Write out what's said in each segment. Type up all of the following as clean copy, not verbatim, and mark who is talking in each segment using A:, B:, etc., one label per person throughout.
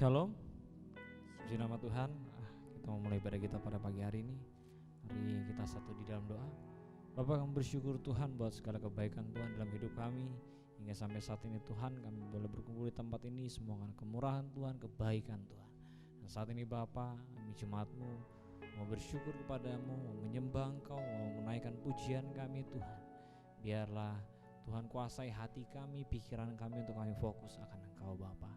A: Shalom, puji nama Tuhan. Kita mau mulai ibadah kita pada pagi hari ini. Mari kita satu di dalam doa. Bapak, kami bersyukur Tuhan buat segala kebaikan Tuhan dalam hidup kami. Hingga sampai saat ini Tuhan, kami boleh berkumpul di tempat ini semua karena kemurahan Tuhan, kebaikan Tuhan. Dan saat ini Bapak, kami jemaat-Mu mau bersyukur kepadamu, mau menyembah Engkau, mau menaikkan pujian kami Tuhan. Biarlah Tuhan kuasai hati kami, pikiran kami untuk kami fokus akan Engkau Bapa.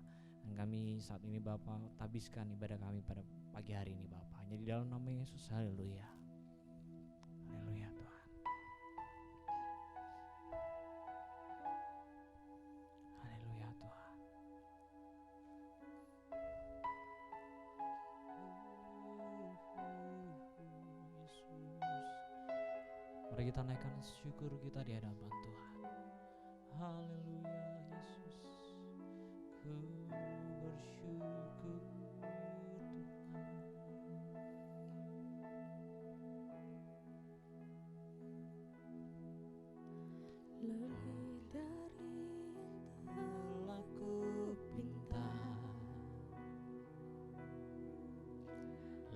A: Dan kami saat ini Bapa tabiskan ibadah kami pada pagi hari ini Bapa. Hanya di dalam nama Yesus, haleluya. Haleluya Tuhan. Haleluya Tuhan. Mari kita naikkan syukur kita di hadapan Tuhan. Haleluya Yesus. Ku bersyukur Tuhan.
B: Lebih dari
A: Telah ku pinta,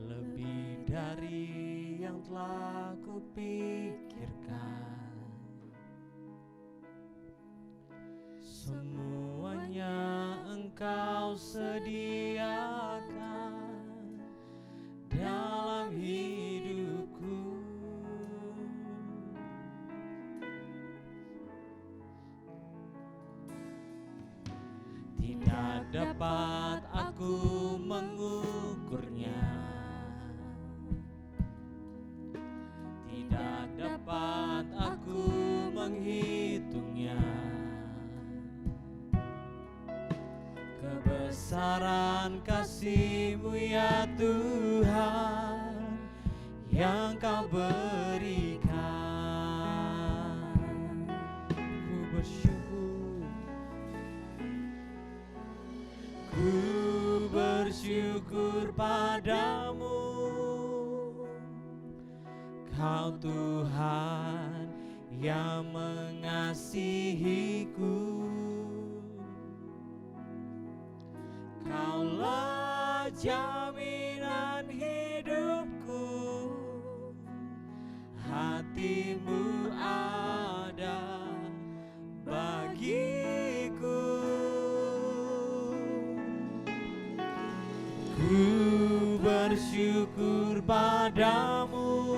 A: lebih dari yang telah ku pikirkan, semuanya Engkau sediakan dalam hidupku. Tidak dapat aku mengukurnya, tidak dapat aku menghitungnya. Kebesaran kasih-Mu ya Tuhan yang Kau berikan. Ku bersyukur, ku bersyukur padamu, Kau Tuhan yang mengasihiku. Kaulah jaminan hidupku, hati-Mu ada bagiku. Ku bersyukur padamu,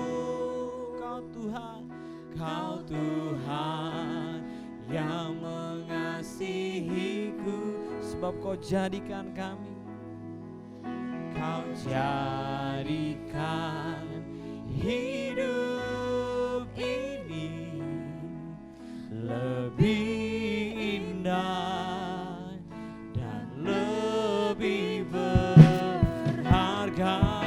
A: Kau Tuhan yang mengasihiku. Sebab Kau jadikan kami, Kau jadikan hidup ini lebih indah dan lebih berharga.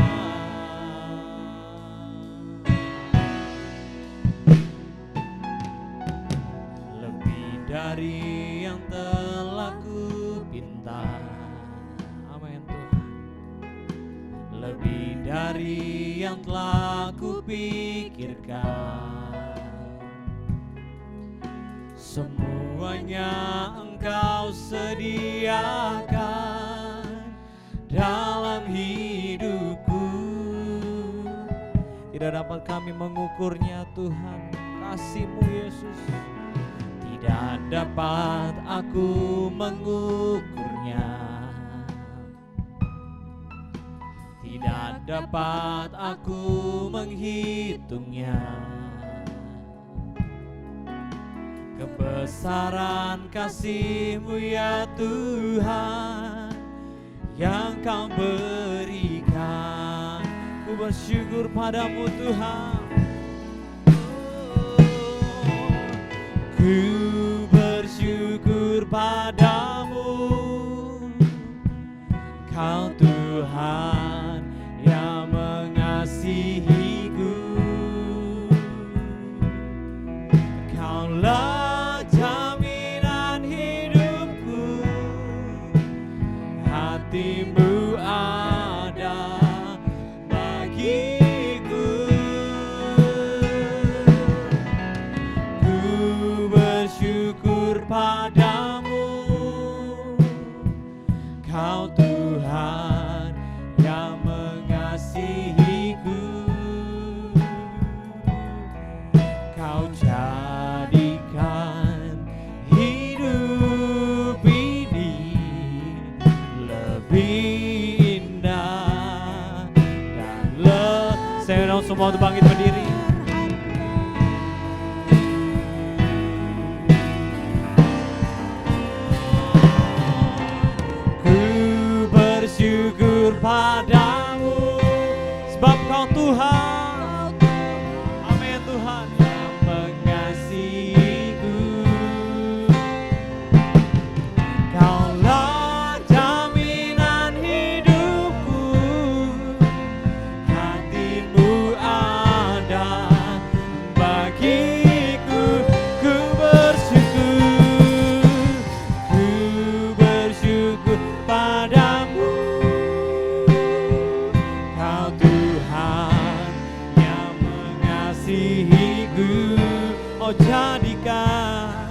A: Lebih dari yang telah ku pinta, amin Tuhan. Lebih dari yang telah ku pikirkan, semuanya Engkau sediakan dalam hidupku. Tidak dapat kami mengukurnya Tuhan, kasih-Mu Yesus. Tidak dapat aku mengukurnya, tidak dapat aku menghitungnya. Kebesaran kasih-Mu ya Tuhan yang Kau berikan. Ku bersyukur padamu Tuhan. Ku bersyukur padamu, Kau Tuhan yang mengasihiku. Kaulah jaminan hidupku, hati-Mu ada bagiku. Ku bersyukur padamu, Kau Tuhan bersyukur padamu, sebab Kau Tuhan, amin Tuhan, yang mengasihiku. Kaulah jaminan hidupku, hatimu ada bagiku. Ku bersyukur padamu, Kau Tuhan yang mengasihiku. Oh jadikan,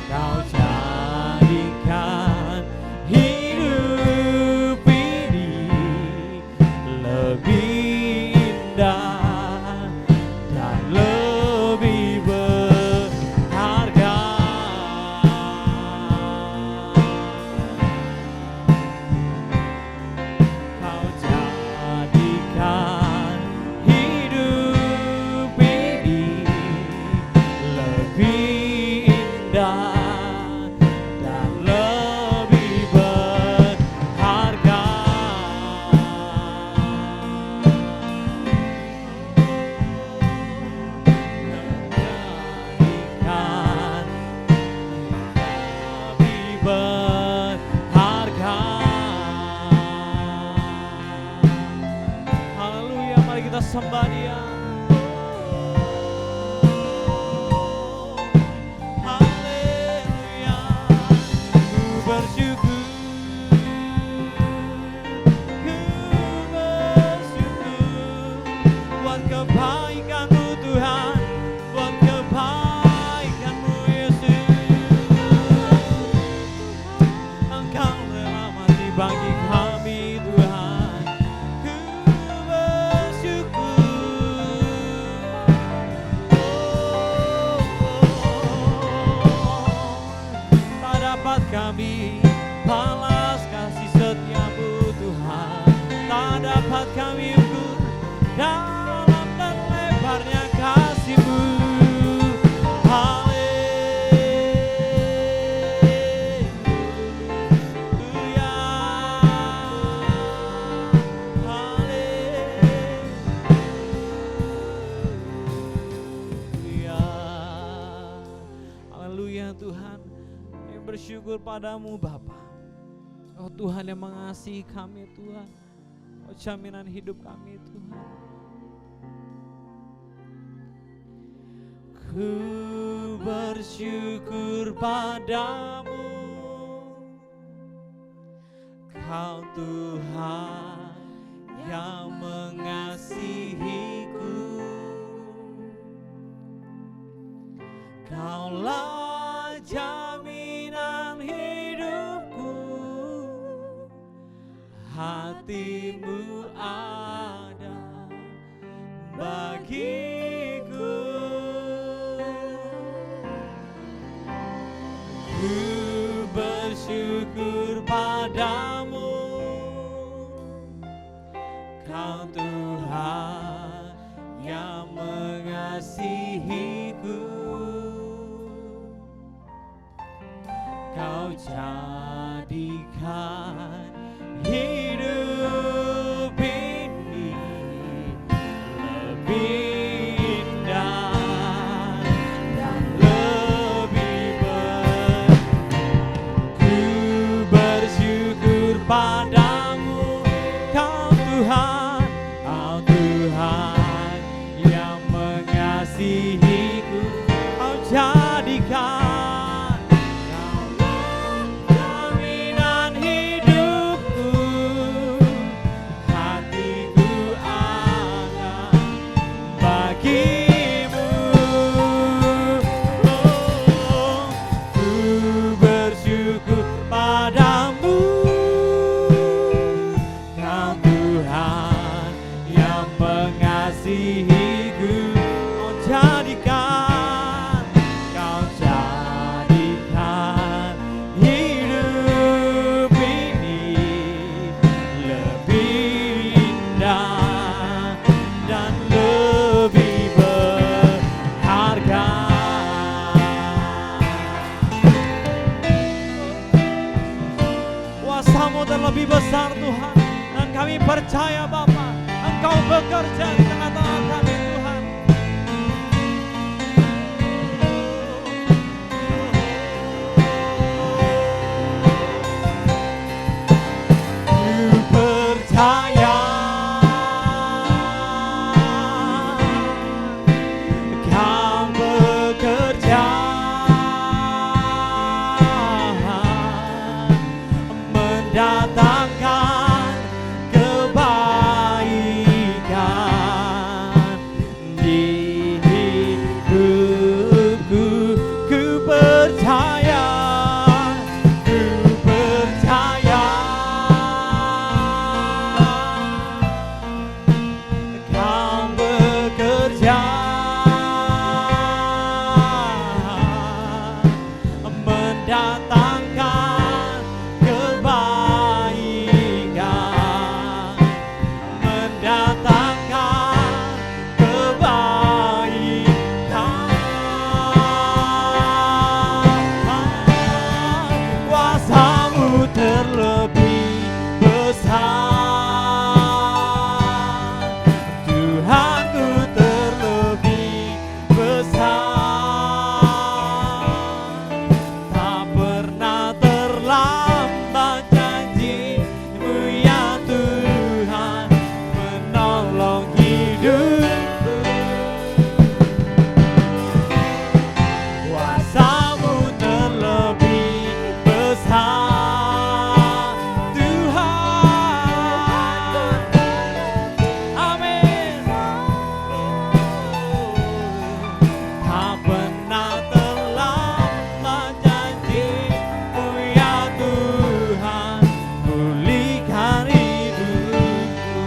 A: Kau jadikan hidup ini lebih indah dan lebih berharga. Kau jadikan hidup ini lebih indah dan lebih berharga. Jadikan lebih berharga. Haleluya, mari kita sembah Dia. Haleluya, ku bersyukur, buat kebaikan-Mu Tuhan, buat kebaikan-Mu Yesus. Engkau rela mati bagi kami Tuhan. Ku bersyukur. Tak dapat kami balas kasih setia-Mu Tuhan, tak dapat kami ukur dalam dan lebarnya kasih-Mu. Haleluya, haleluya, haleluya Tuhan. Kami bersyukur padamu Bapa. Oh Tuhan yang mengasihi kami Tuhan. Oh jaminan hidup kami Tuhan. Ku bersyukur padamu, Kau Tuhan yang mengasihiku. Kaulah jaminan hidupku, hatimu ada bagiku. Ku bersyukur padamu, Kau Tuhan yang mengasihiku. Kau jadikan hidup ini lebih indah dan lebih ku bersyukur padamu, Kau Tuhan yang mengasihiku. Kau jadikan lebih besar Tuhan, dan kami percaya Bapa, Engkau bekerja di tengah-tengah kami Tuhan. Ku percaya Kau bekerja mendatangkan kebaikan di hidupku. Ku percaya Kau bekerja mendatangkan kebaikan, mendatangkan kebaikan. Kuasa-Mu terlebih besar, Tuhanku terlebih besar. Tak pernah terlambat janji-Mu ya Tuhan menolong hidupku. Kuasa-Mu terlebih besar, Tuhan. Amin. Tak pernah terlambat janji-Mu ya Tuhan pulihkan hidupku.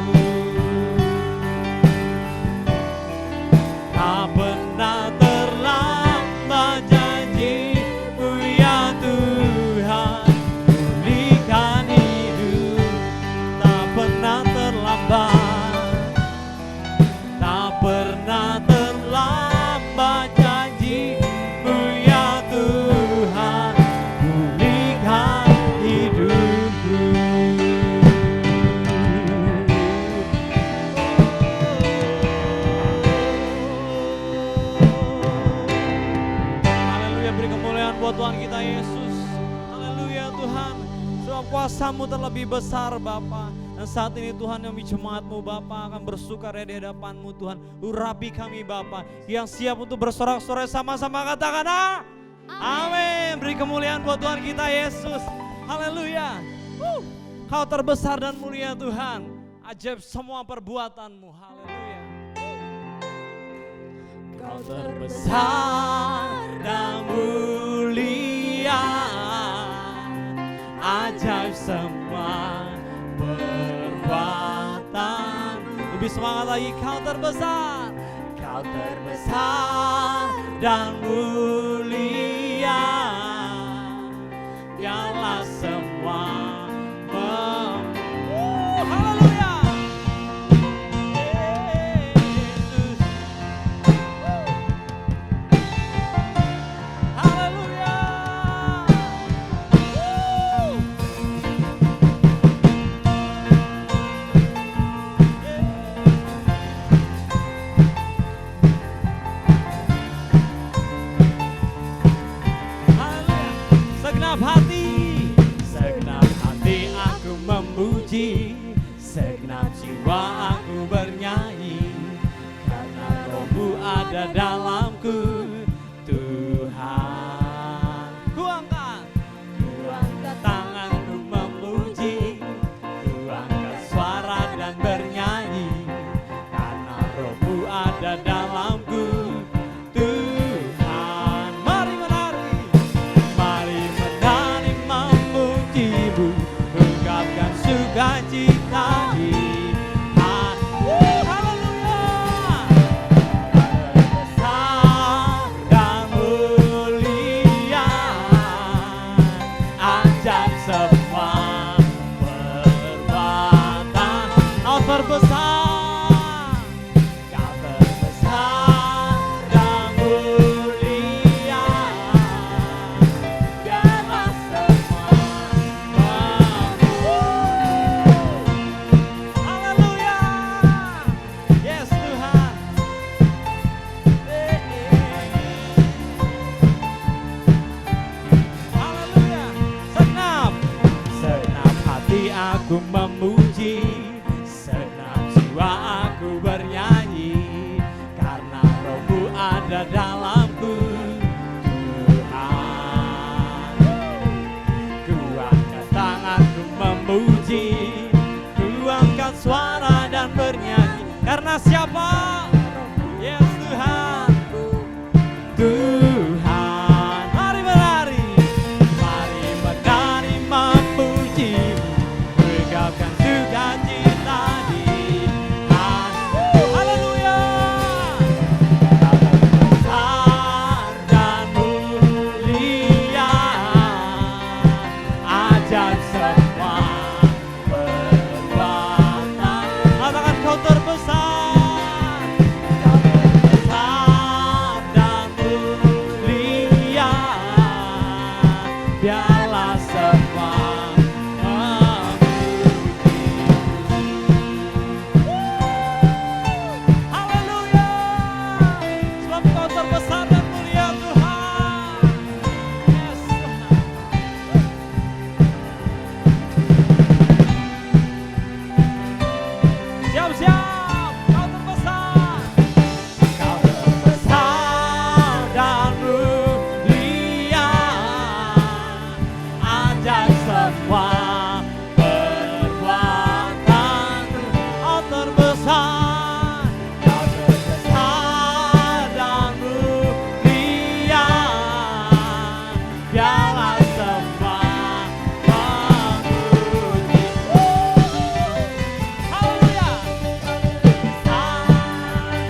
A: Tak pernah terlambat janji-Mu ya Tuhan pulihkan hidup. Tak pernah terlambat, tak pernah terlambat janji-Mu ya Tuhan pulihkan hidupku. Haleluya, beri kemuliaan buat Tuhan kita Yesus. Haleluya Tuhan, sebab kuasa-Mu terlebih besar Bapa. Dan saat ini Tuhan, demi jemaat-Mu Bapa akan bersukaria di hadapan-Mu Tuhan. Urapi kami Bapa yang siap untuk bersorak-sorai, sama-sama katakan amin. Beri kemuliaan buat Tuhan kita Yesus. Haleluya. Kau terbesar dan mulia Tuhan. Ajaib semua perbuatan-Mu. Haleluya. Kau terbesar dan mulia, ajaib semua perbuatan. Lebih semangat lagi. Kau terbesar dan mulia, biarlah semua haleluya. Yesus. Haleluya. Segenap hati aku memuji, segenap jiwa aku bernyanyi, karena Roh-Mu ada dalamku, Tuhan. Ku angkat tanganku memuji, ku angkat suara dan bernyanyi, karena Roh-Mu ada dalamku, Tuhan. Mari menari memuji-Mu, ungkapkan sukacita di hati. Haleluya. Besar dan mulia, ajaib semua perbuatan. Kau terbesar, Kau terbesar dan mulia, biarlah semua ajab semua perbuatan. Katakan kau terbesar, kau terbesar dan mulia, biarlah semua haleluya, sebab kau terbesar dan mulia Tuhan. Yes, siap-siap, kau terbesar, kau terbesar dan mulia, ajak semua perbuatan. Kau terbesar, kau terbesar dan mulia, biarlah semua memuji. Haleluya,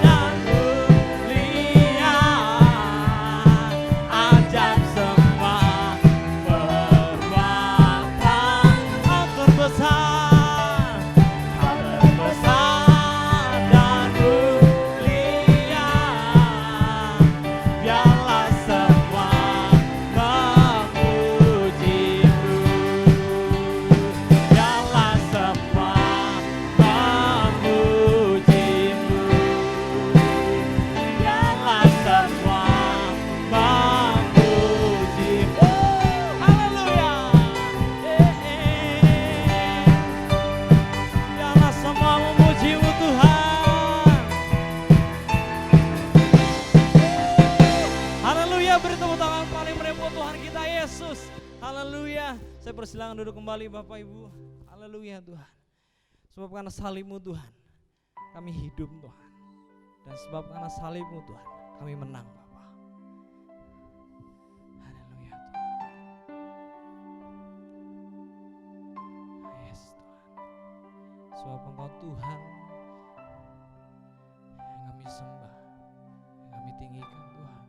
A: dan mulia, ajak semua perbuatan. Kau terbesar, kau terbesar dan mulia, biarlah semua memuji-Mu, biarlah semua memuji-Mu, biarlah semua memuji-Mu. Haleluya, biarlah semua memuji-Mu Tuhan. Haleluya, beri tepuk tangan paling meriah buat Tuhan kita Yesus. Haleluya. Saya persilakan duduk kembali Bapak Ibu. Haleluya Tuhan. Sebab karena salib-Mu Tuhan, kami hidup Tuhan. Dan sebab karena salib-Mu Tuhan, kami menang Bapa. Haleluya Tuhan. Yes Tuhan. Sebab Engkau Tuhan yang kami sembah, yang kami tinggikan Tuhan.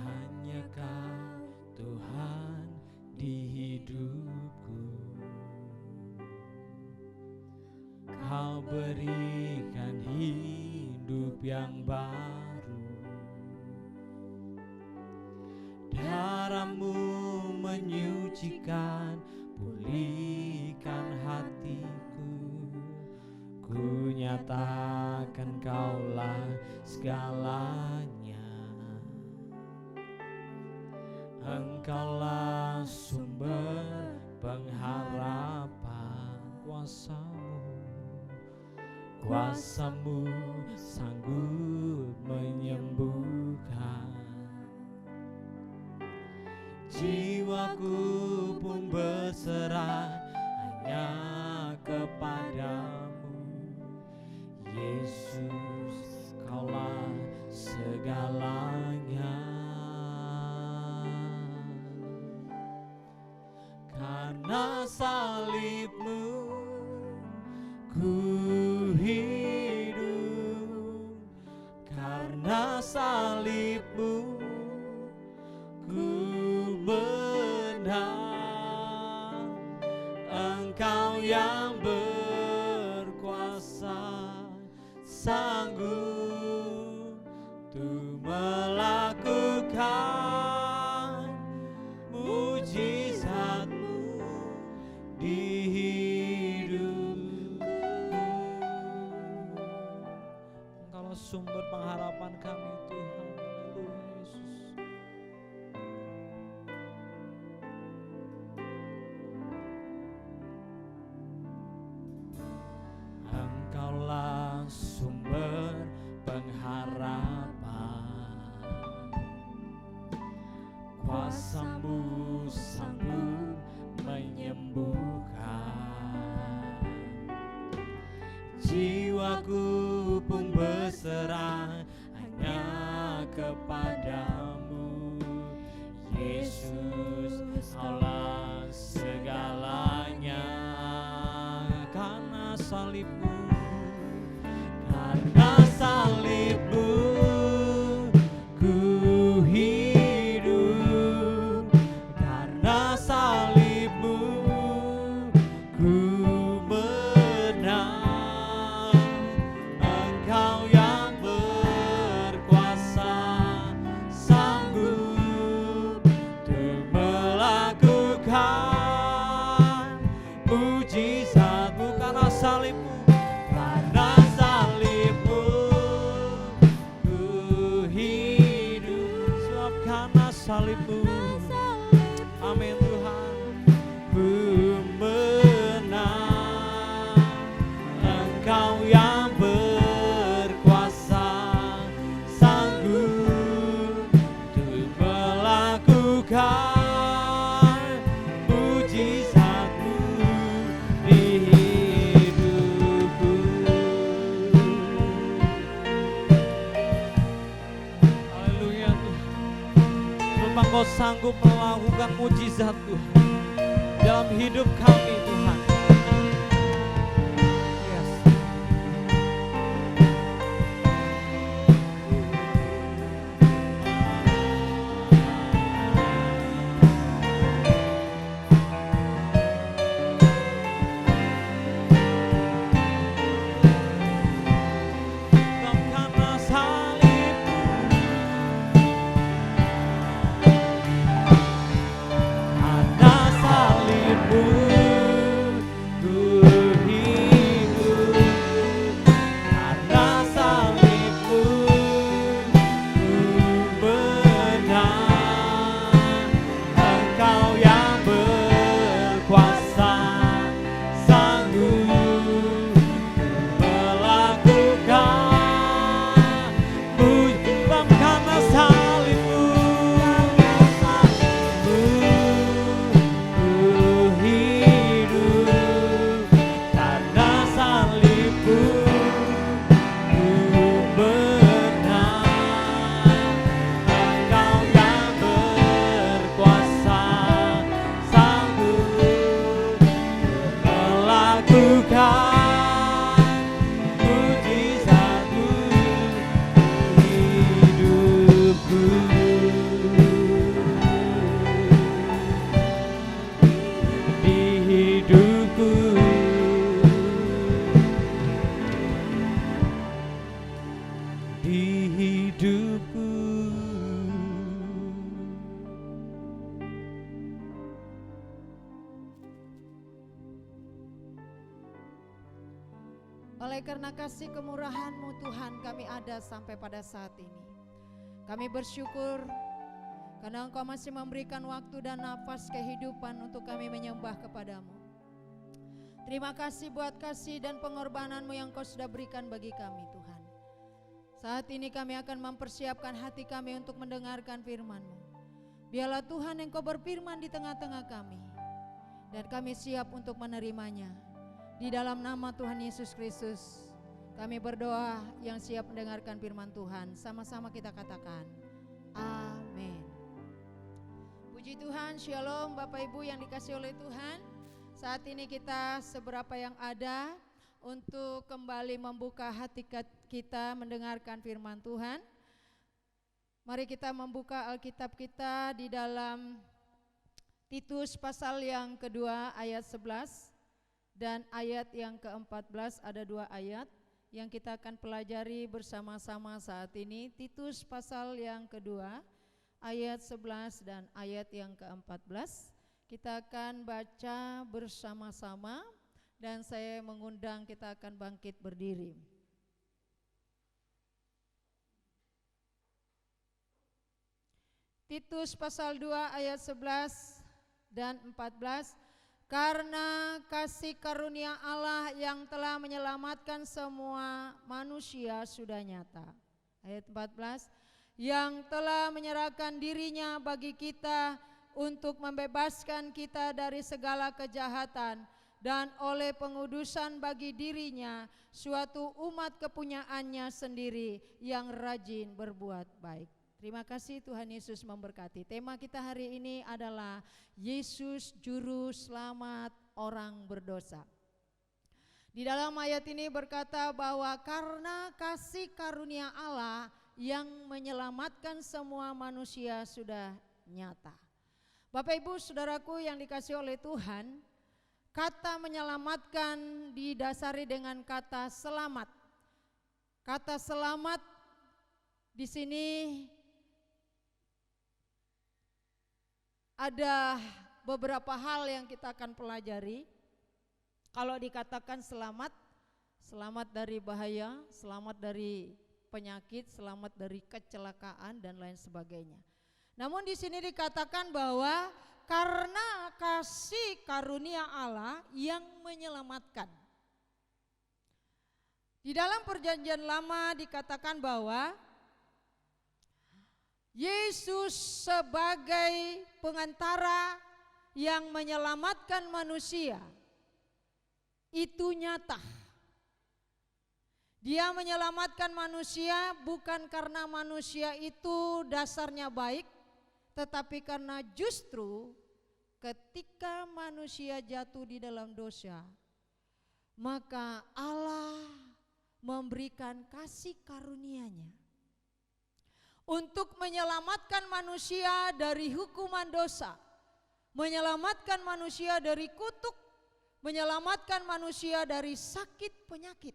A: Hanya Kau Tuhan di hidupku, Kau berikan hidup yang baru. Darah-Mu menyucikan, pulihkan hatiku. Ku nyatakan Kaulah segalanya. Engkaulah sumber pengharapan, kuasa-Mu sanggup menyembuhkan. Jiwaku pun berserah hanya kepadamu, Yesus, Kaulah segalanya. Karena salib-Mu ku hidup, karena salib-Mu ku menang. Engkau yang berkuasa, sanggup untuk melakukan mujizat-Mu di hidupku. Engkaulah sumber pengharapan kami Tuhan. Haleluya Yesus. Engkaulah sumber pengharapan, kuasa-Mu sanggup menyembuhkan. Jiwaku pun berserah hanya kepadamu, Yesus, Kaulah segalanya. Karena salibmu, karena salibmu, ku hidup. Karena salibmu, ku menang. Engkau yang berkuasa, sanggup untuk melakukan mujizat-Mu. Karena salibmu, karena salibmu, ku hidup. Sebab karena salibmu, amin Tuhan, ku menang. Engkau yang berkuasa, sanggup untuk melakukan mujizat-Mu di hidupku. Haleluya Tuhan. Sebab Engkau sanggup melakukan mujizat Tuhan dalam hidup kami Tuhan. Yes. Sebab karena salibmu, karena salibmu, ku hidup. Karena salibmu, ku menang. Engkau yang berkuasa, sanggup melakukan mujizat. Karena salibmu, ku hidup. Karena salibmu, ku menang. Engkau yang berkuasa, sanggup melakukan mujizat-Mu di hidupku. Di hidupku. Di hidupku.
B: Oleh karena kasih kemurahan-Mu Tuhan, kami ada sampai pada saat ini. Kami bersyukur karena Engkau masih memberikan waktu dan nafas kehidupan untuk kami menyembah kepadamu. Terima kasih buat kasih dan pengorbanan-Mu yang Kau sudah berikan bagi kami Tuhan. Saat ini kami akan mempersiapkan hati kami untuk mendengarkan firman-Mu. Biarlah Tuhan yang Kau berfirman di tengah-tengah kami, dan kami siap untuk menerimanya. Di dalam nama Tuhan Yesus Kristus kami berdoa, yang siap mendengarkan firman Tuhan. Sama-sama kita katakan amin. Puji Tuhan, shalom Bapak Ibu yang dikasihi oleh Tuhan. Saat ini kita seberapa yang ada untuk kembali membuka hati kita mendengarkan firman Tuhan. Mari kita membuka Alkitab kita di dalam Titus pasal yang kedua ayat 11 dan ayat yang ke-14. Ada dua ayat yang kita akan pelajari bersama-sama saat ini. Titus pasal yang kedua ayat 11 dan ayat yang ke-14. Kita akan baca bersama-sama dan saya mengundang kita akan bangkit berdiri. Titus pasal 2 ayat 11 dan 14. Karena kasih karunia Allah yang telah menyelamatkan semua manusia sudah nyata. Ayat 14. Yang telah menyerahkan dirinya bagi kita untuk membebaskan kita dari segala kejahatan, dan oleh pengudusan bagi dirinya suatu umat kepunyaannya sendiri yang rajin berbuat baik. Terima kasih, Tuhan Yesus memberkati. Tema kita hari ini adalah Yesus Juru Selamat orang berdosa. Di dalam ayat ini berkata bahwa karena kasih karunia Allah yang menyelamatkan semua manusia sudah nyata. Bapak Ibu Saudaraku yang dikasihi oleh Tuhan, kata menyelamatkan didasari dengan kata selamat. Kata selamat di sini ada beberapa hal yang kita akan pelajari. Kalau dikatakan selamat, selamat dari bahaya, selamat dari penyakit, selamat dari kecelakaan dan lain sebagainya. Namun di sini dikatakan bahwa karena kasih karunia Allah yang menyelamatkan. Di dalam perjanjian lama dikatakan bahwa Yesus sebagai pengantara yang menyelamatkan manusia itu nyata. Dia menyelamatkan manusia bukan karena manusia itu dasarnya baik, tetapi karena justru ketika manusia jatuh di dalam dosa, maka Allah memberikan kasih karunia-Nya untuk menyelamatkan manusia dari hukuman dosa, menyelamatkan manusia dari kutuk, menyelamatkan manusia dari sakit penyakit.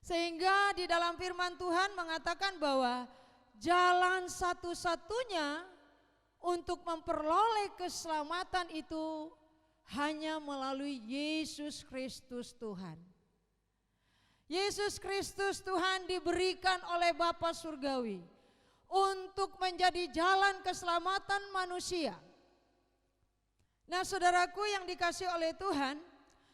B: Sehingga di dalam firman Tuhan mengatakan bahwa jalan satu-satunya untuk memperoleh keselamatan itu hanya melalui Yesus Kristus Tuhan. Yesus Kristus Tuhan diberikan oleh Bapa Surgawi untuk menjadi jalan keselamatan manusia. Nah, saudaraku yang dikasihi oleh Tuhan,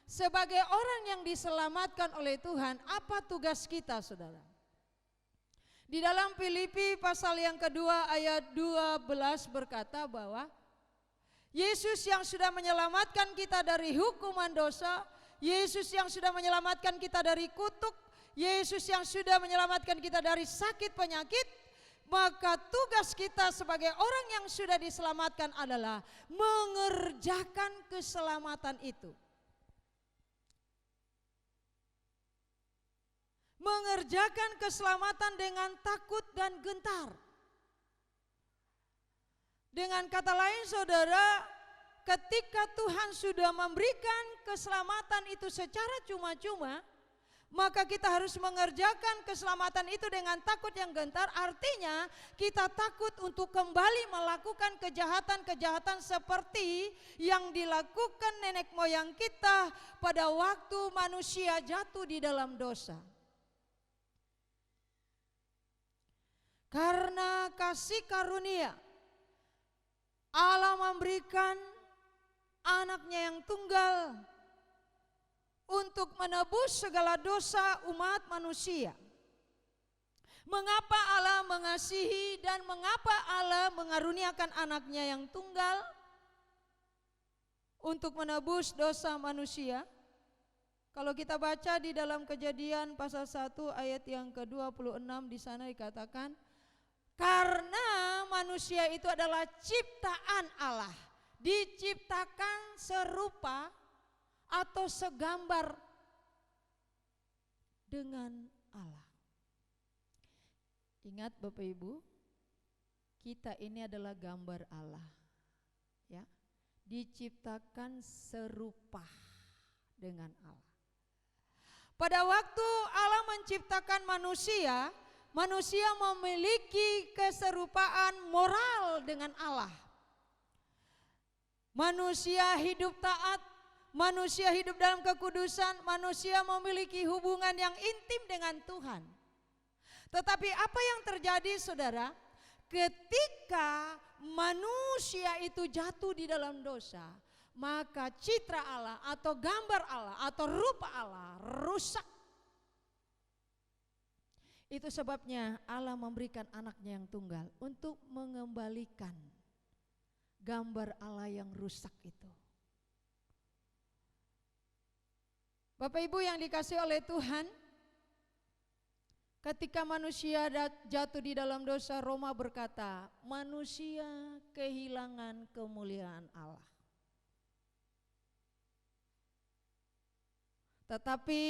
B: sebagai orang yang diselamatkan oleh Tuhan, apa tugas kita, saudara? Di dalam Filipi pasal yang kedua ayat 12 berkata bahwa Yesus yang sudah menyelamatkan kita dari hukuman dosa, Yesus yang sudah menyelamatkan kita dari kutuk, Yesus yang sudah menyelamatkan kita dari sakit penyakit, maka tugas kita sebagai orang yang sudah diselamatkan adalah mengerjakan keselamatan itu. Mengerjakan keselamatan dengan takut dan gentar. Dengan kata lain, saudara, ketika Tuhan sudah memberikan keselamatan itu secara cuma-cuma, maka kita harus mengerjakan keselamatan itu dengan takut yang gentar. Artinya kita takut untuk kembali melakukan kejahatan-kejahatan seperti yang dilakukan nenek moyang kita pada waktu manusia jatuh di dalam dosa. Karena kasih karunia, Allah memberikan anaknya yang tunggal untuk menebus segala dosa umat manusia. Mengapa Allah mengasihi dan mengapa Allah mengaruniakan anaknya yang tunggal untuk menebus dosa manusia? Kalau kita baca di dalam Kejadian pasal 1 ayat yang ke-26, di sana dikatakan karena manusia itu adalah ciptaan Allah, diciptakan serupa atau segambar dengan Allah. Ingat Bapak Ibu, kita ini adalah gambar Allah, ya, diciptakan serupa dengan Allah. Pada waktu Allah menciptakan manusia, manusia memiliki keserupaan moral dengan Allah. Manusia hidup taat, manusia hidup dalam kekudusan, manusia memiliki hubungan yang intim dengan Tuhan. Tetapi apa yang terjadi, saudara? Ketika manusia itu jatuh di dalam dosa, maka citra Allah atau gambar Allah atau rupa Allah rusak. Itu sebabnya Allah memberikan anaknya yang tunggal untuk mengembalikan gambar Allah yang rusak itu. Bapak Ibu yang dikasihi oleh Tuhan, Ketika manusia jatuh di dalam dosa, Roma berkata, manusia kehilangan kemuliaan Allah. Tetapi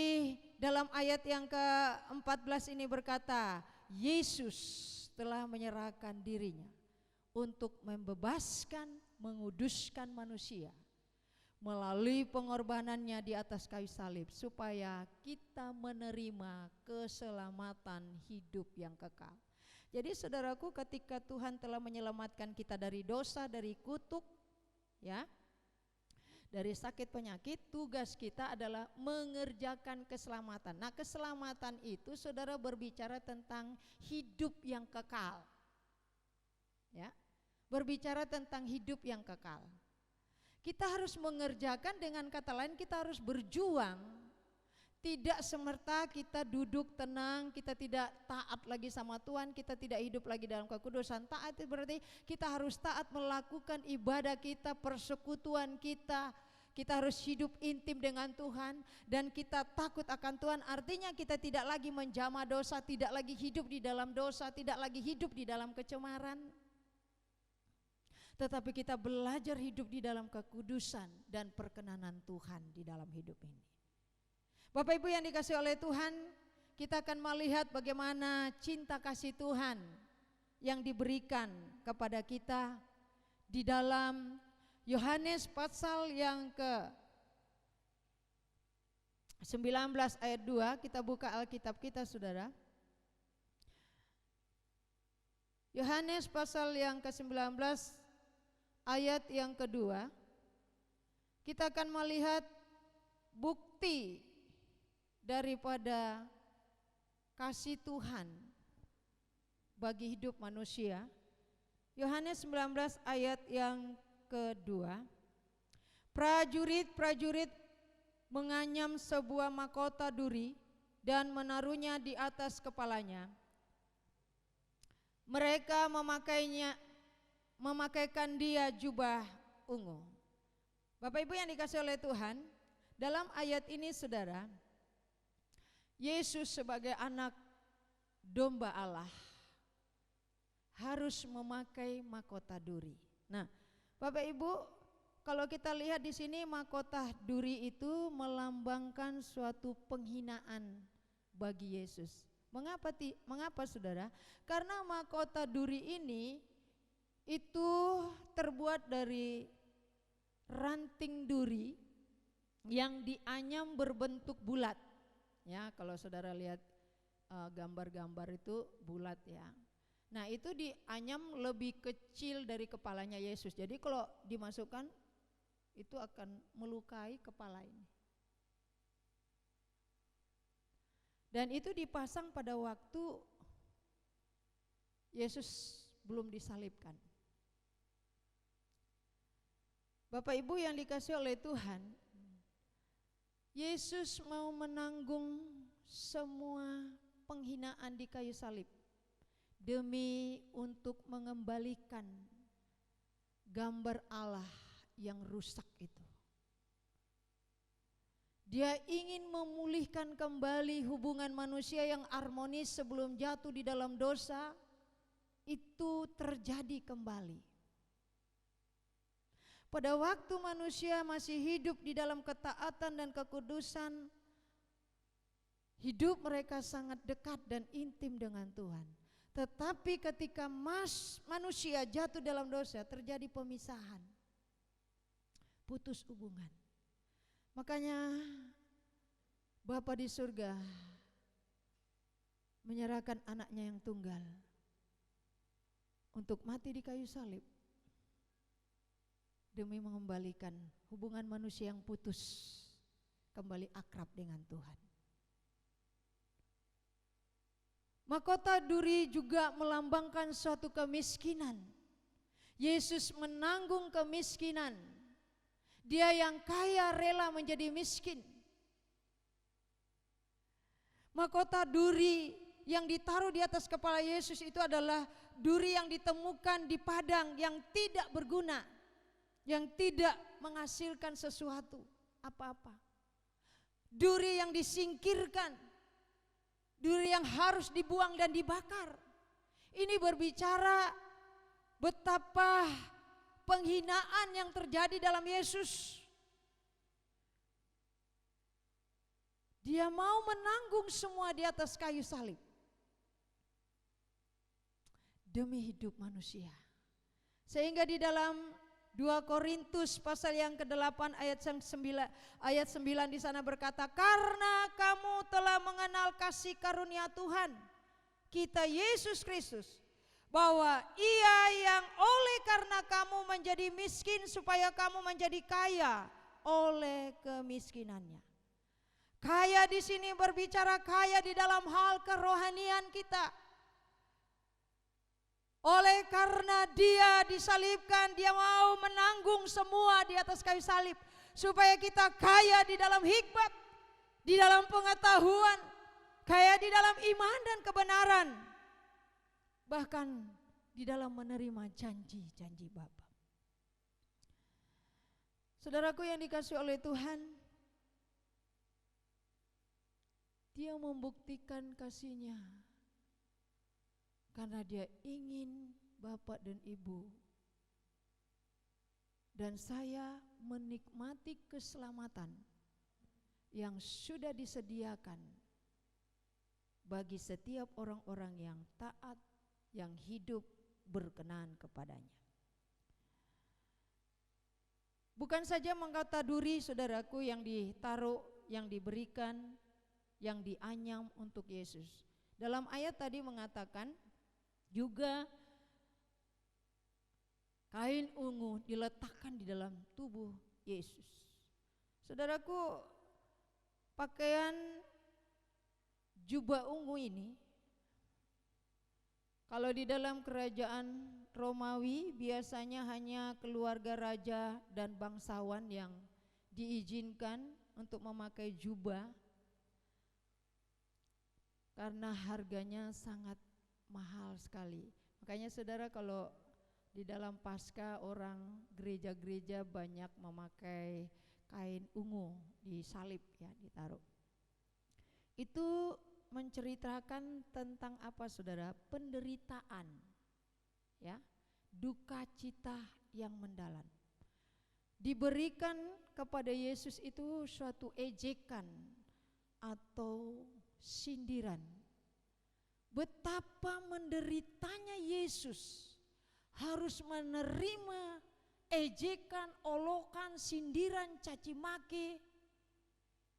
B: dalam ayat yang ke-14 ini berkata, Yesus telah menyerahkan dirinya untuk membebaskan, menguduskan manusia melalui pengorbanannya di atas kayu salib, supaya kita menerima keselamatan hidup yang kekal. Jadi saudaraku, ketika Tuhan telah menyelamatkan kita dari dosa, dari kutuk, ya, dari sakit penyakit, tugas kita adalah mengerjakan keselamatan. Nah, keselamatan itu saudara berbicara tentang hidup yang kekal, ya, berbicara tentang hidup yang kekal. Kita harus mengerjakan, dengan kata lain kita harus berjuang. Tidak semerta kita duduk tenang, kita tidak taat lagi sama Tuhan, kita tidak hidup lagi dalam kekudusan. Taat itu berarti kita harus taat melakukan ibadah kita, persekutuan kita. Kita harus hidup intim dengan Tuhan dan kita takut akan Tuhan. Artinya kita tidak lagi menjamah dosa, tidak lagi hidup di dalam dosa, tidak lagi hidup di dalam kecemaran. Tetapi kita belajar hidup di dalam kekudusan dan perkenanan Tuhan di dalam hidup ini. Bapak Ibu yang dikasihi oleh Tuhan, kita akan melihat bagaimana cinta kasih Tuhan yang diberikan kepada kita di dalam Yohanes pasal yang ke-19 ayat 2. Kita buka Alkitab kita, saudara. Yohanes pasal yang ke-19 ayat yang kedua, kita akan melihat bukti daripada kasih Tuhan bagi hidup manusia. Yohanes 19 ayat yang kedua, prajurit-prajurit menganyam sebuah mahkota duri dan menaruhnya di atas kepalanya. Mereka memakaikan dia jubah ungu. Bapak Ibu yang dikasihi oleh Tuhan, dalam ayat ini saudara, Yesus sebagai anak domba Allah harus memakai mahkota duri. Nah, Bapak Ibu, kalau kita lihat di sini, mahkota duri itu melambangkan suatu penghinaan bagi Yesus. Mengapa saudara? Karena mahkota duri ini itu terbuat dari ranting duri yang dianyam berbentuk bulat. Ya, kalau saudara lihat gambar-gambar itu bulat ya. Nah, itu dianyam lebih kecil dari kepalanya Yesus. Jadi kalau dimasukkan itu akan melukai kepala ini. Dan itu dipasang pada waktu Yesus belum disalibkan. Bapak Ibu yang dikasihi oleh Tuhan, Yesus mau menanggung semua penghinaan di kayu salib demi untuk mengembalikan gambar Allah yang rusak itu. Dia ingin memulihkan kembali hubungan manusia yang harmonis sebelum jatuh di dalam dosa, itu terjadi kembali. Pada waktu manusia masih hidup di dalam ketaatan dan kekudusan, hidup mereka sangat dekat dan intim dengan Tuhan. Tetapi ketika manusia jatuh dalam dosa, terjadi pemisahan, putus hubungan. Makanya Bapa di surga menyerahkan anaknya yang tunggal untuk mati di kayu salib demi mengembalikan hubungan manusia yang putus kembali akrab dengan Tuhan. Mahkota duri juga melambangkan suatu kemiskinan. Yesus menanggung kemiskinan. Dia yang kaya rela menjadi miskin. Mahkota duri yang ditaruh di atas kepala Yesus itu adalah duri yang ditemukan di padang yang tidak berguna, yang tidak menghasilkan sesuatu apa-apa. Duri yang disingkirkan duri yang harus dibuang dan dibakar. Ini berbicara betapa penghinaan yang terjadi dalam Yesus. Dia mau menanggung semua di atas kayu salib demi hidup manusia. Sehingga di dalam 2 Korintus pasal yang ke-8 ayat 9 di sana berkata, karena kamu telah mengenal kasih karunia Tuhan kita Yesus Kristus, bahwa Ia yang oleh karena kamu menjadi miskin supaya kamu menjadi kaya oleh kemiskinannya. Kaya di sini berbicara kaya di dalam hal kerohanian kita. Oleh karena Dia disalibkan, Dia mau menanggung semua di atas kayu salib, supaya kita kaya di dalam hikmat, di dalam pengetahuan, kaya di dalam iman dan kebenaran, bahkan di dalam menerima janji-janji Bapa. Saudaraku yang dikasihi oleh Tuhan, Dia membuktikan kasih-Nya karena Dia ingin Bapak dan Ibu dan saya menikmati keselamatan yang sudah disediakan bagi setiap orang-orang yang taat, yang hidup berkenan kepadanya. Bukan saja mahkota duri, saudaraku, yang ditaruh, yang diberikan, yang dianyam untuk Yesus. Dalam ayat tadi mengatakan juga kain ungu diletakkan di dalam tubuh Yesus. Saudaraku, pakaian jubah ungu ini, kalau di dalam kerajaan Romawi biasanya hanya keluarga raja dan bangsawan yang diizinkan untuk memakai jubah, karena harganya sangat mahal sekali. Makanya saudara, kalau di dalam Paskah orang gereja-gereja banyak memakai kain ungu disalib, ya, ditaruh. Itu menceritakan tentang apa, saudara? Penderitaan, ya, duka cita yang mendalam. Diberikan kepada Yesus itu suatu ejekan atau sindiran. Betapa menderitanya Yesus harus menerima ejekan, olokan, sindiran, caci maki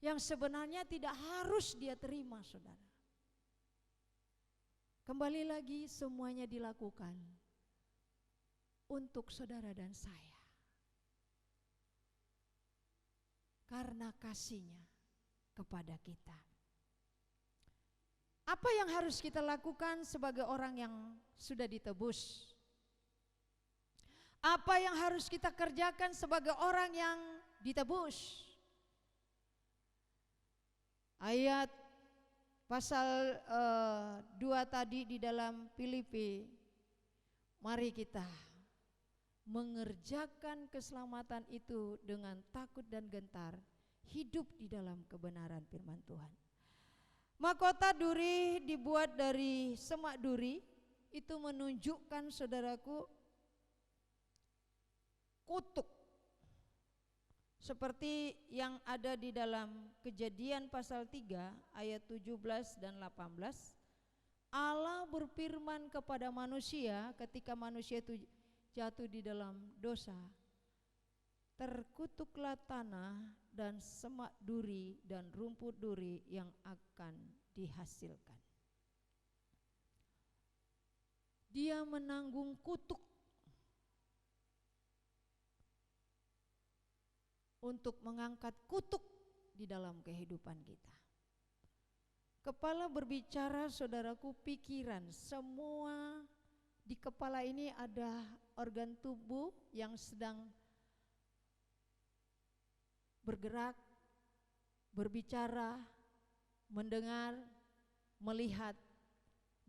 B: yang sebenarnya tidak harus dia terima, saudara. Kembali lagi, semuanya dilakukan untuk saudara dan saya karena kasih-Nya kepada kita. Apa yang harus kita lakukan sebagai orang yang sudah ditebus? Apa yang harus kita kerjakan sebagai orang yang ditebus? Ayat pasal 2 tadi di dalam Filipi, mari kita mengerjakan keselamatan itu dengan takut dan gentar, hidup di dalam kebenaran firman Tuhan. Mahkota duri dibuat dari semak duri, itu menunjukkan, saudaraku, kutuk. Seperti yang ada di dalam Kejadian pasal 3 ayat 17 dan 18. Allah berfirman kepada manusia ketika manusia itu jatuh di dalam dosa, terkutuklah tanah dan semak duri dan rumput duri yang akan dihasilkan. Dia menanggung kutuk untuk mengangkat kutuk di dalam kehidupan kita. Kepala berbicara, saudaraku, pikiran. Semua di kepala ini ada organ tubuh yang sedang bergerak, berbicara, mendengar, melihat,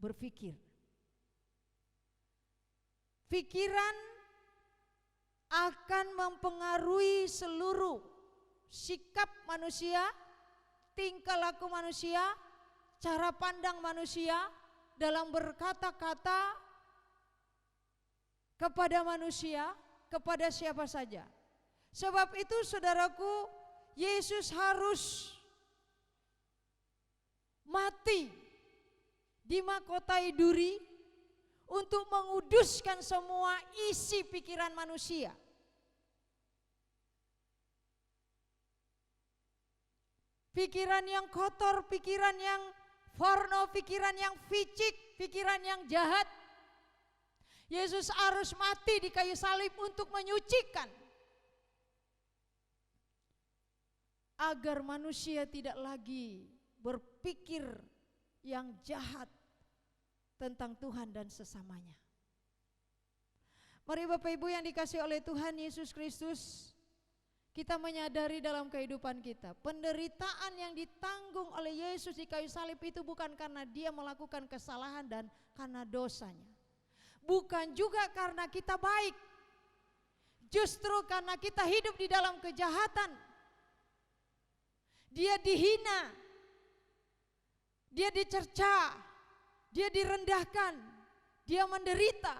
B: berpikir. Pikiran akan mempengaruhi seluruh sikap manusia, tingkah laku manusia, cara pandang manusia dalam berkata-kata kepada manusia, kepada siapa saja. Sebab itu saudaraku, Yesus harus mati di mahkotai duri untuk menguduskan semua isi pikiran manusia. Pikiran yang kotor, pikiran yang porno, pikiran yang ficik, pikiran yang jahat. Yesus harus mati di kayu salib untuk menyucikan. Agar manusia tidak lagi berpikir yang jahat tentang Tuhan dan sesamanya. Mari Bapak Ibu yang dikasihi oleh Tuhan Yesus Kristus, kita menyadari dalam kehidupan kita, penderitaan yang ditanggung oleh Yesus di kayu salib itu bukan karena dia melakukan kesalahan dan karena dosanya. Bukan juga karena kita baik, justru karena kita hidup di dalam kejahatan. Dia dihina, dia dicerca, dia direndahkan, dia menderita.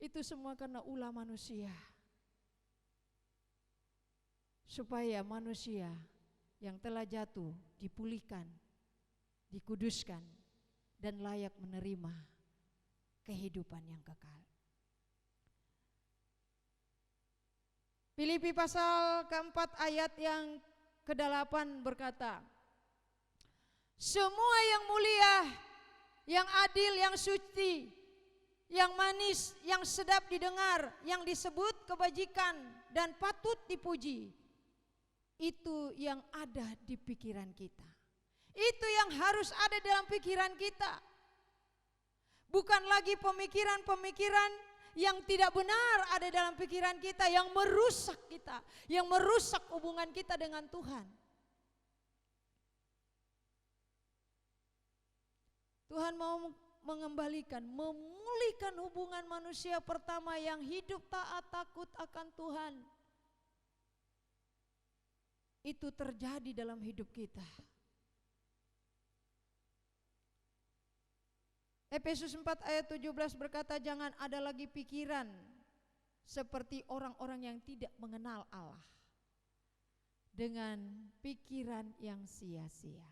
B: Itu semua karena ulah manusia. Supaya manusia yang telah jatuh dipulihkan, dikuduskan, dan layak menerima kehidupan yang kekal. Filipi pasal keempat ayat yang ke-8 berkata, semua yang mulia, yang adil, yang suci, yang manis, yang sedap didengar, yang disebut kebajikan dan patut dipuji, itu yang ada di pikiran kita. Itu yang harus ada dalam pikiran kita. Bukan lagi pemikiran-pemikiran yang tidak benar ada dalam pikiran kita, yang merusak kita, yang merusak hubungan kita dengan Tuhan. Tuhan mau mengembalikan, memulihkan hubungan manusia pertama yang hidup taat takut akan Tuhan. Itu terjadi dalam hidup kita. Efesus 4 ayat 17 berkata, jangan ada lagi pikiran seperti orang-orang yang tidak mengenal Allah, dengan pikiran yang sia-sia.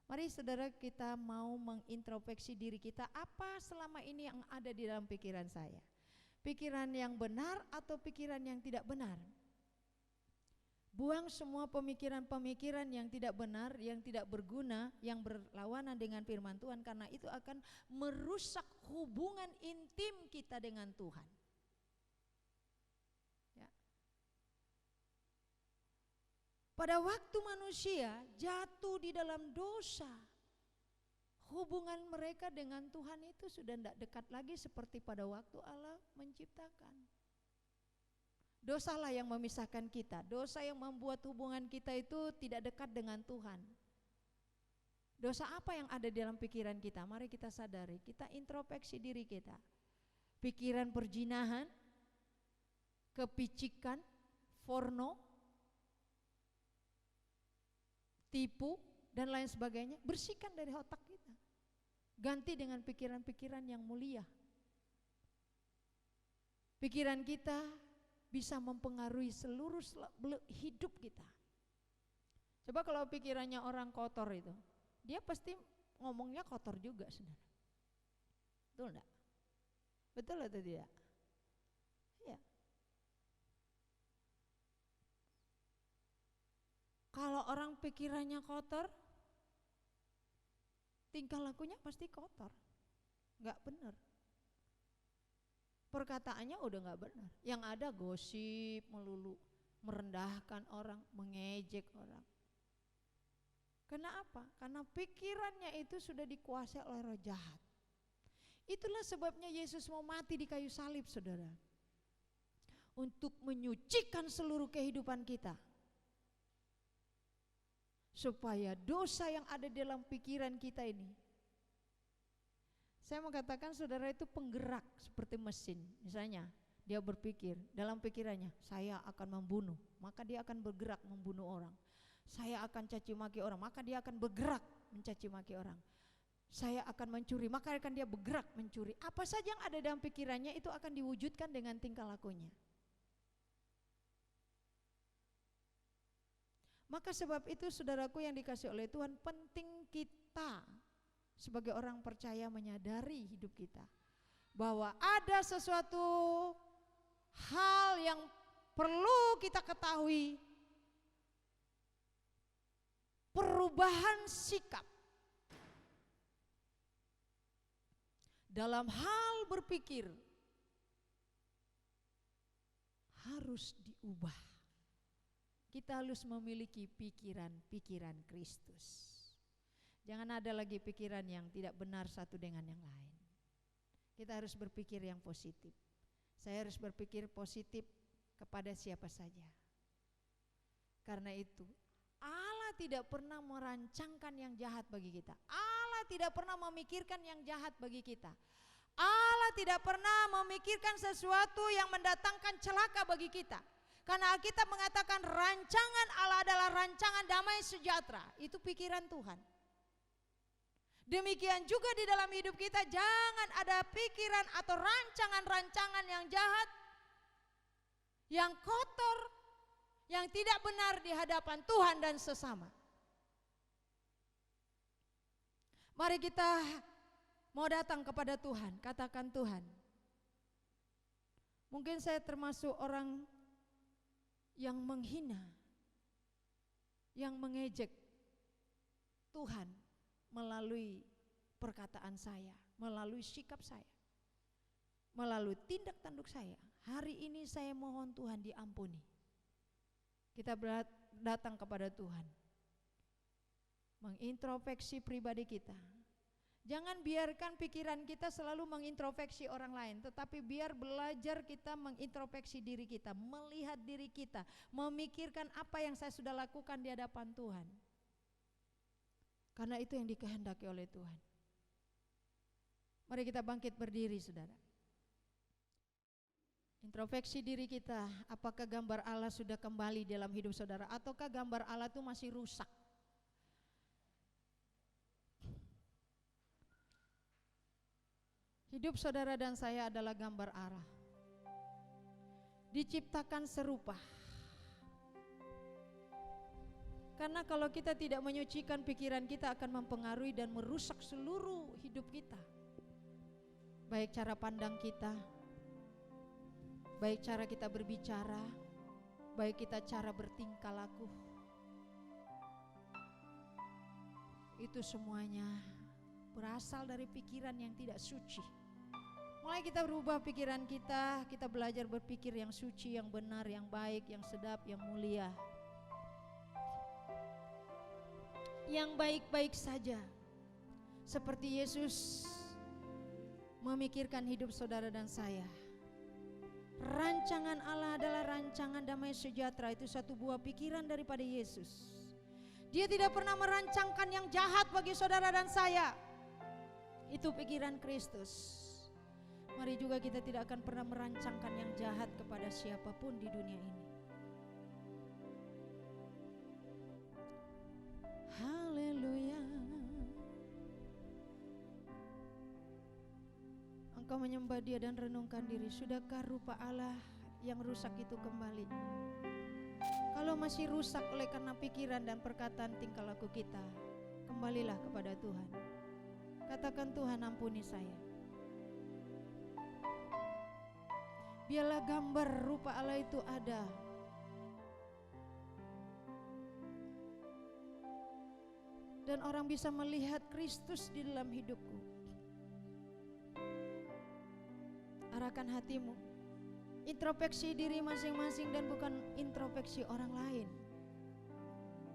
B: Mari saudara, kita mau mengintrospeksi diri kita, apa selama ini yang ada di dalam pikiran saya? Pikiran yang benar atau pikiran yang tidak benar? Buang semua pemikiran-pemikiran yang tidak benar, yang tidak berguna, yang berlawanan dengan firman Tuhan, karena itu akan merusak hubungan intim kita dengan Tuhan. Ya. Pada waktu manusia jatuh di dalam dosa, hubungan mereka dengan Tuhan itu sudah tidak dekat lagi seperti pada waktu Allah menciptakan. Dosalah yang memisahkan kita, dosa yang membuat hubungan kita itu tidak dekat dengan Tuhan. Dosa apa yang ada di dalam pikiran kita? Mari kita sadari, kita introspeksi diri kita. Pikiran perzinahan, kepicikan, porno, tipu, dan lain sebagainya, bersihkan dari otak kita. Ganti dengan pikiran-pikiran yang mulia. Pikiran kita bisa mempengaruhi seluruh hidup kita. Coba kalau pikirannya orang kotor itu, dia pasti ngomongnya kotor juga, saudara. Betul enggak? Betul atau tidak? Ya. Kalau orang pikirannya kotor, tingkah lakunya pasti kotor, enggak benar. Perkataannya udah gak benar. Yang ada gosip melulu, merendahkan orang, mengejek orang. Kenapa? Karena pikirannya itu sudah dikuasai oleh roh jahat. Itulah sebabnya Yesus mau mati di kayu salib, saudara, untuk menyucikan seluruh kehidupan kita, supaya dosa yang ada dalam pikiran kita ini, saya mau katakan saudara, itu penggerak seperti mesin. Misalnya dia berpikir dalam pikirannya, saya akan membunuh, maka dia akan bergerak membunuh orang. saya akan caci maki orang, maka dia akan bergerak mencaci maki orang. Saya akan mencuri, maka akan dia bergerak mencuri. Apa saja yang ada dalam pikirannya itu akan diwujudkan dengan tingkah lakunya. Maka sebab itu saudaraku yang dikasih oleh Tuhan, penting kita sebagai orang percaya menyadari hidup kita bahwa ada sesuatu hal yang perlu kita ketahui. Perubahan sikap dalam hal berpikir harus diubah. Kita harus memiliki pikiran-pikiran Kristus. Jangan ada lagi pikiran yang tidak benar satu dengan yang lain. Kita harus berpikir yang positif. Saya harus berpikir positif kepada siapa saja. Karena itu Allah tidak pernah merancangkan yang jahat bagi kita. Allah tidak pernah memikirkan yang jahat bagi kita. Allah tidak pernah memikirkan sesuatu yang mendatangkan celaka bagi kita. Karena Alkitab mengatakan rancangan Allah adalah rancangan damai sejahtera. Itu pikiran Tuhan. Demikian juga di dalam hidup kita, jangan ada pikiran atau rancangan-rancangan yang jahat, yang kotor, yang tidak benar di hadapan Tuhan dan sesama. Mari kita mau datang kepada Tuhan, katakan Tuhan. Mungkin saya termasuk orang yang menghina, yang mengejek Tuhan melalui perkataan saya, melalui sikap saya, melalui tindak tanduk saya. Hari ini saya mohon Tuhan diampuni. Kita datang kepada Tuhan, mengintrospeksi pribadi kita. Jangan biarkan pikiran kita selalu mengintrospeksi orang lain, tetapi biar belajar kita mengintrospeksi diri kita, melihat diri kita, memikirkan apa yang saya sudah lakukan di hadapan Tuhan. Karena itu yang dikehendaki oleh Tuhan. Mari kita bangkit berdiri, saudara. Introspeksi diri kita, apakah gambar Allah sudah kembali dalam hidup saudara, ataukah gambar Allah itu masih rusak? Hidup saudara dan saya adalah gambar Allah. Diciptakan serupa. Karena kalau kita tidak menyucikan pikiran kita akan mempengaruhi dan merusak seluruh hidup kita. Baik cara pandang kita, baik cara kita berbicara, baik kita cara bertingkah laku. Itu semuanya berasal dari pikiran yang tidak suci. Mulai kita berubah pikiran kita, kita belajar berpikir yang suci, yang benar, yang baik, yang sedap, yang mulia, yang baik-baik saja. Seperti Yesus memikirkan hidup saudara dan saya. Rancangan Allah adalah rancangan damai sejahtera. Itu satu buah pikiran daripada Yesus. Dia tidak pernah merancangkan yang jahat bagi saudara dan saya. Itu pikiran Kristus. Mari juga kita tidak akan pernah merancangkan yang jahat kepada siapapun di dunia ini. Haleluya. Engkau menyembah Dia dan renungkan diri. Sudahkah rupa Allah yang rusak itu kembali? Kalau masih rusak oleh karena pikiran dan perkataan tingkah laku kita, kembalilah kepada Tuhan. Katakan, Tuhan ampuni saya. Biarlah gambar rupa Allah itu ada. Dan orang bisa melihat Kristus di dalam hidupku. Arahkan hatimu. Introspeksi diri masing-masing dan bukan introspeksi orang lain.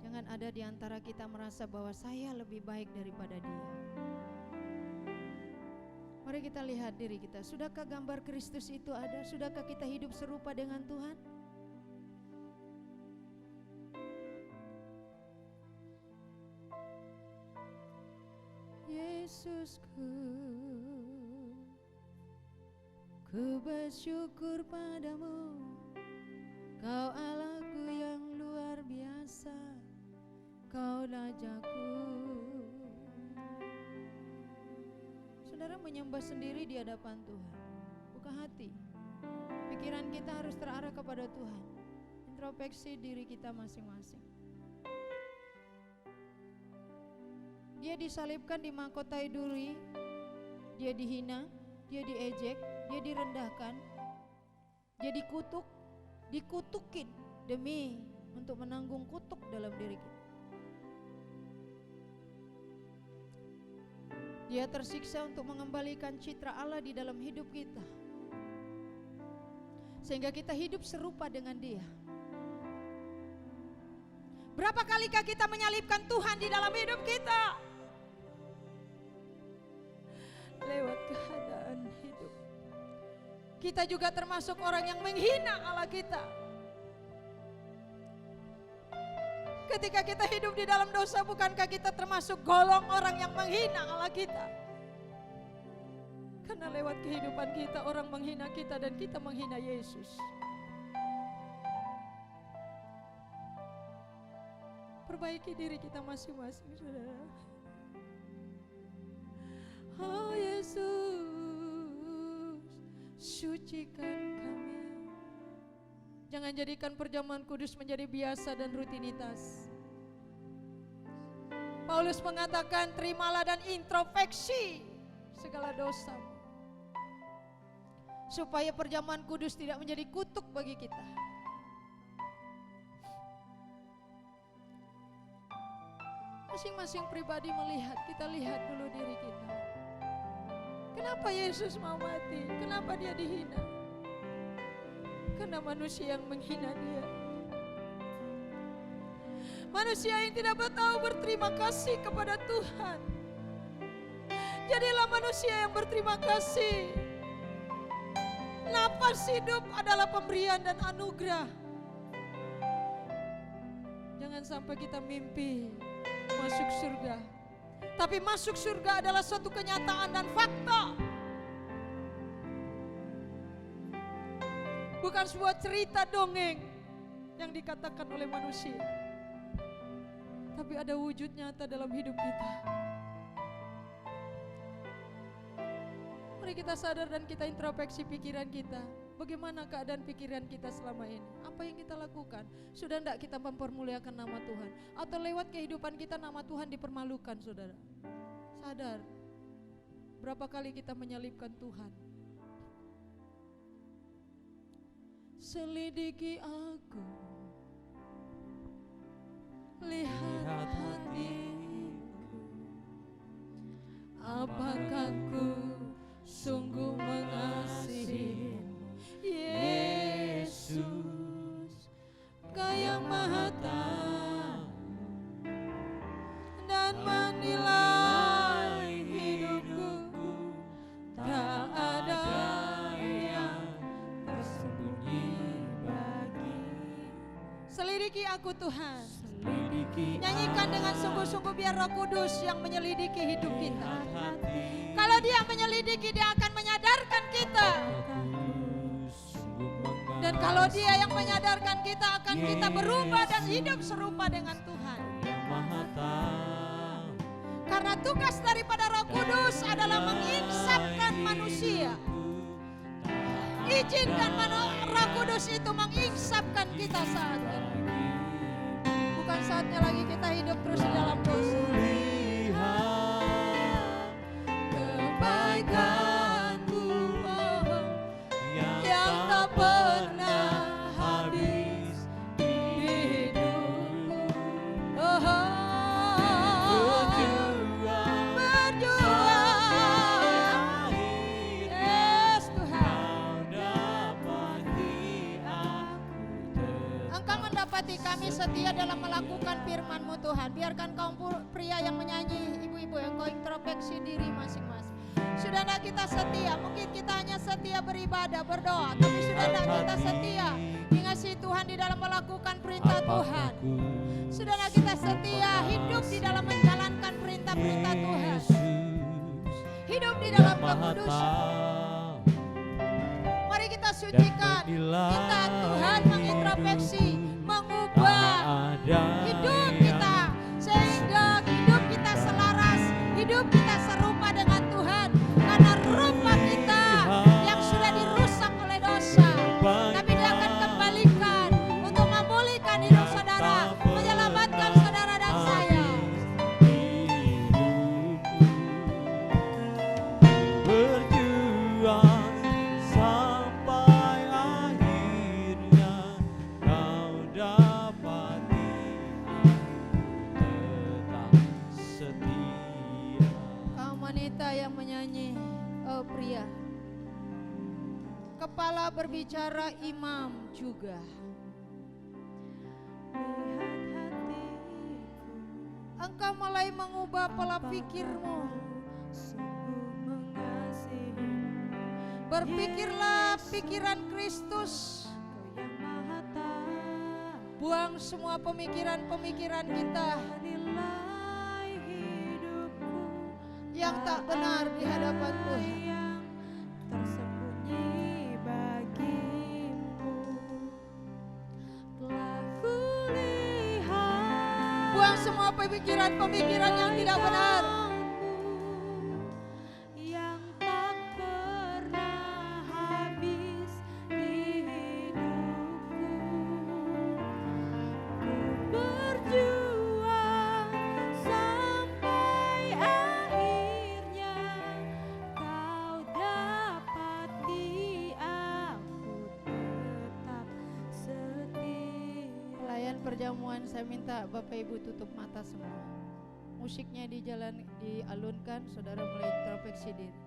B: Jangan ada di antara kita merasa bahwa saya lebih baik daripada dia. Mari kita lihat diri kita. Sudahkah gambar Kristus itu ada? Sudahkah kita hidup serupa dengan Tuhan? Yesusku, ku bersyukur padamu, Kau Allahku yang luar biasa. Engkau rajaku. Saudara menyembah sendiri di hadapan Tuhan. Buka hati. Pikiran kita harus terarah kepada Tuhan. Introspeksi diri kita masing-masing. Dia disalibkan di mahkotai duri. Dia dihina, dia diejek, dia direndahkan, dia dikutukin demi untuk menanggung kutuk dalam diri kita. Dia tersiksa untuk mengembalikan citra Allah di dalam hidup kita, sehingga kita hidup serupa dengan Dia. Berapa kalikah kita menyalibkan Tuhan di dalam hidup kita? Lewat keadaan hidup. Kita juga termasuk orang yang menghina Allah kita. Ketika kita hidup di dalam dosa, bukankah kita termasuk golong orang yang menghina Allah kita? Karena lewat kehidupan kita orang menghina kita dan kita menghina Yesus. Perbaiki diri kita masing-masing, saudara. Oh Yesus, sucikan kami. Jangan jadikan perjamuan kudus menjadi biasa dan rutinitas. Paulus mengatakan, terimalah dan introspeksi segala dosamu, supaya perjamuan kudus tidak menjadi kutuk bagi kita. Masing-masing pribadi melihat, kita lihat dulu diri kita. Kenapa Yesus mau mati? Kenapa dia dihina? Karena manusia yang menghina dia. Manusia yang tidak tahu berterima kasih kepada Tuhan. Jadilah manusia yang berterima kasih. Napas hidup adalah pemberian dan anugerah. Jangan sampai kita mimpi masuk surga, tapi masuk surga adalah suatu kenyataan dan fakta. Bukan sebuah cerita dongeng yang dikatakan oleh manusia, tapi ada wujud nyata dalam hidup kita. Mari kita sadar dan kita introspeksi pikiran kita. Bagaimana keadaan pikiran kita selama ini? Apa yang kita lakukan? Sudah tidak kita mempermuliakan nama Tuhan? Atau lewat kehidupan kita nama Tuhan dipermalukan, saudara? Sadar, berapa kali kita menyalibkan Tuhan? Selidiki aku, lihat hatiku, apakah ku sungguh mengasihi Yesus, Kau yang Maha Tahu dan menilai hidupku, tak ada yang tersembunyi bagi. Selidiki aku Tuhan, nyanyikan dengan sungguh-sungguh biar Roh Kudus yang menyelidiki hidup kita. Kalau Dia menyelidiki, Dia akan menyadarkan kita. Dan kalau Dia yang menyadarkan kita, akan kita berubah dan hidup serupa dengan Tuhan. Karena tugas daripada Roh Kudus adalah menginsapkan manusia. Izinkan Roh Kudus itu menginsapkan kita saat ini. Bukan saatnya lagi kita hidup terus di dalam dosa. Kebaikan-Mu yang tak pernah habis di hidupku. Berjuang, yes Tuhan. Engkau mendapati kami setia dalam melakukan firman-Mu Tuhan. Biarkan kaum pria yang menyanyi, ibu-ibu yang kau introspeksi diri masing-masing. Sudah tidak kita setia, mungkin kita hanya setia beribadah, berdoa, tapi sudah tidak kita setia mengasihi Tuhan di dalam melakukan perintah Tuhan. Sudah tidak kita setia hidup di dalam menjalankan perintah-perintah Tuhan. Hidup di dalam kekudusan. Mari kita sucikan, minta Tuhan mengintrospeksi, mengubah hidup kita penyanyi, oh pria. Kepala berbicara, imam juga. Engkau mulai mengubah pola pikirmu. Berpikirlah pikiran Kristus. Buang semua pemikiran-pemikiran kita yang tak benar di hadapan Tuhan.
C: Tersembunyi bagimu telah kulihat.
B: Buang semua pemikiran-pemikiran yang tidak benar.
C: Yang tak pernah habis di hidupku. Ku berjuang sampai akhirnya kau dapati aku tetap setia.
B: Pelayan perjamuan, saya minta Bapak Ibu tutup mata semua. Musiknya dialunkan, saudara mulai introspeksi diri.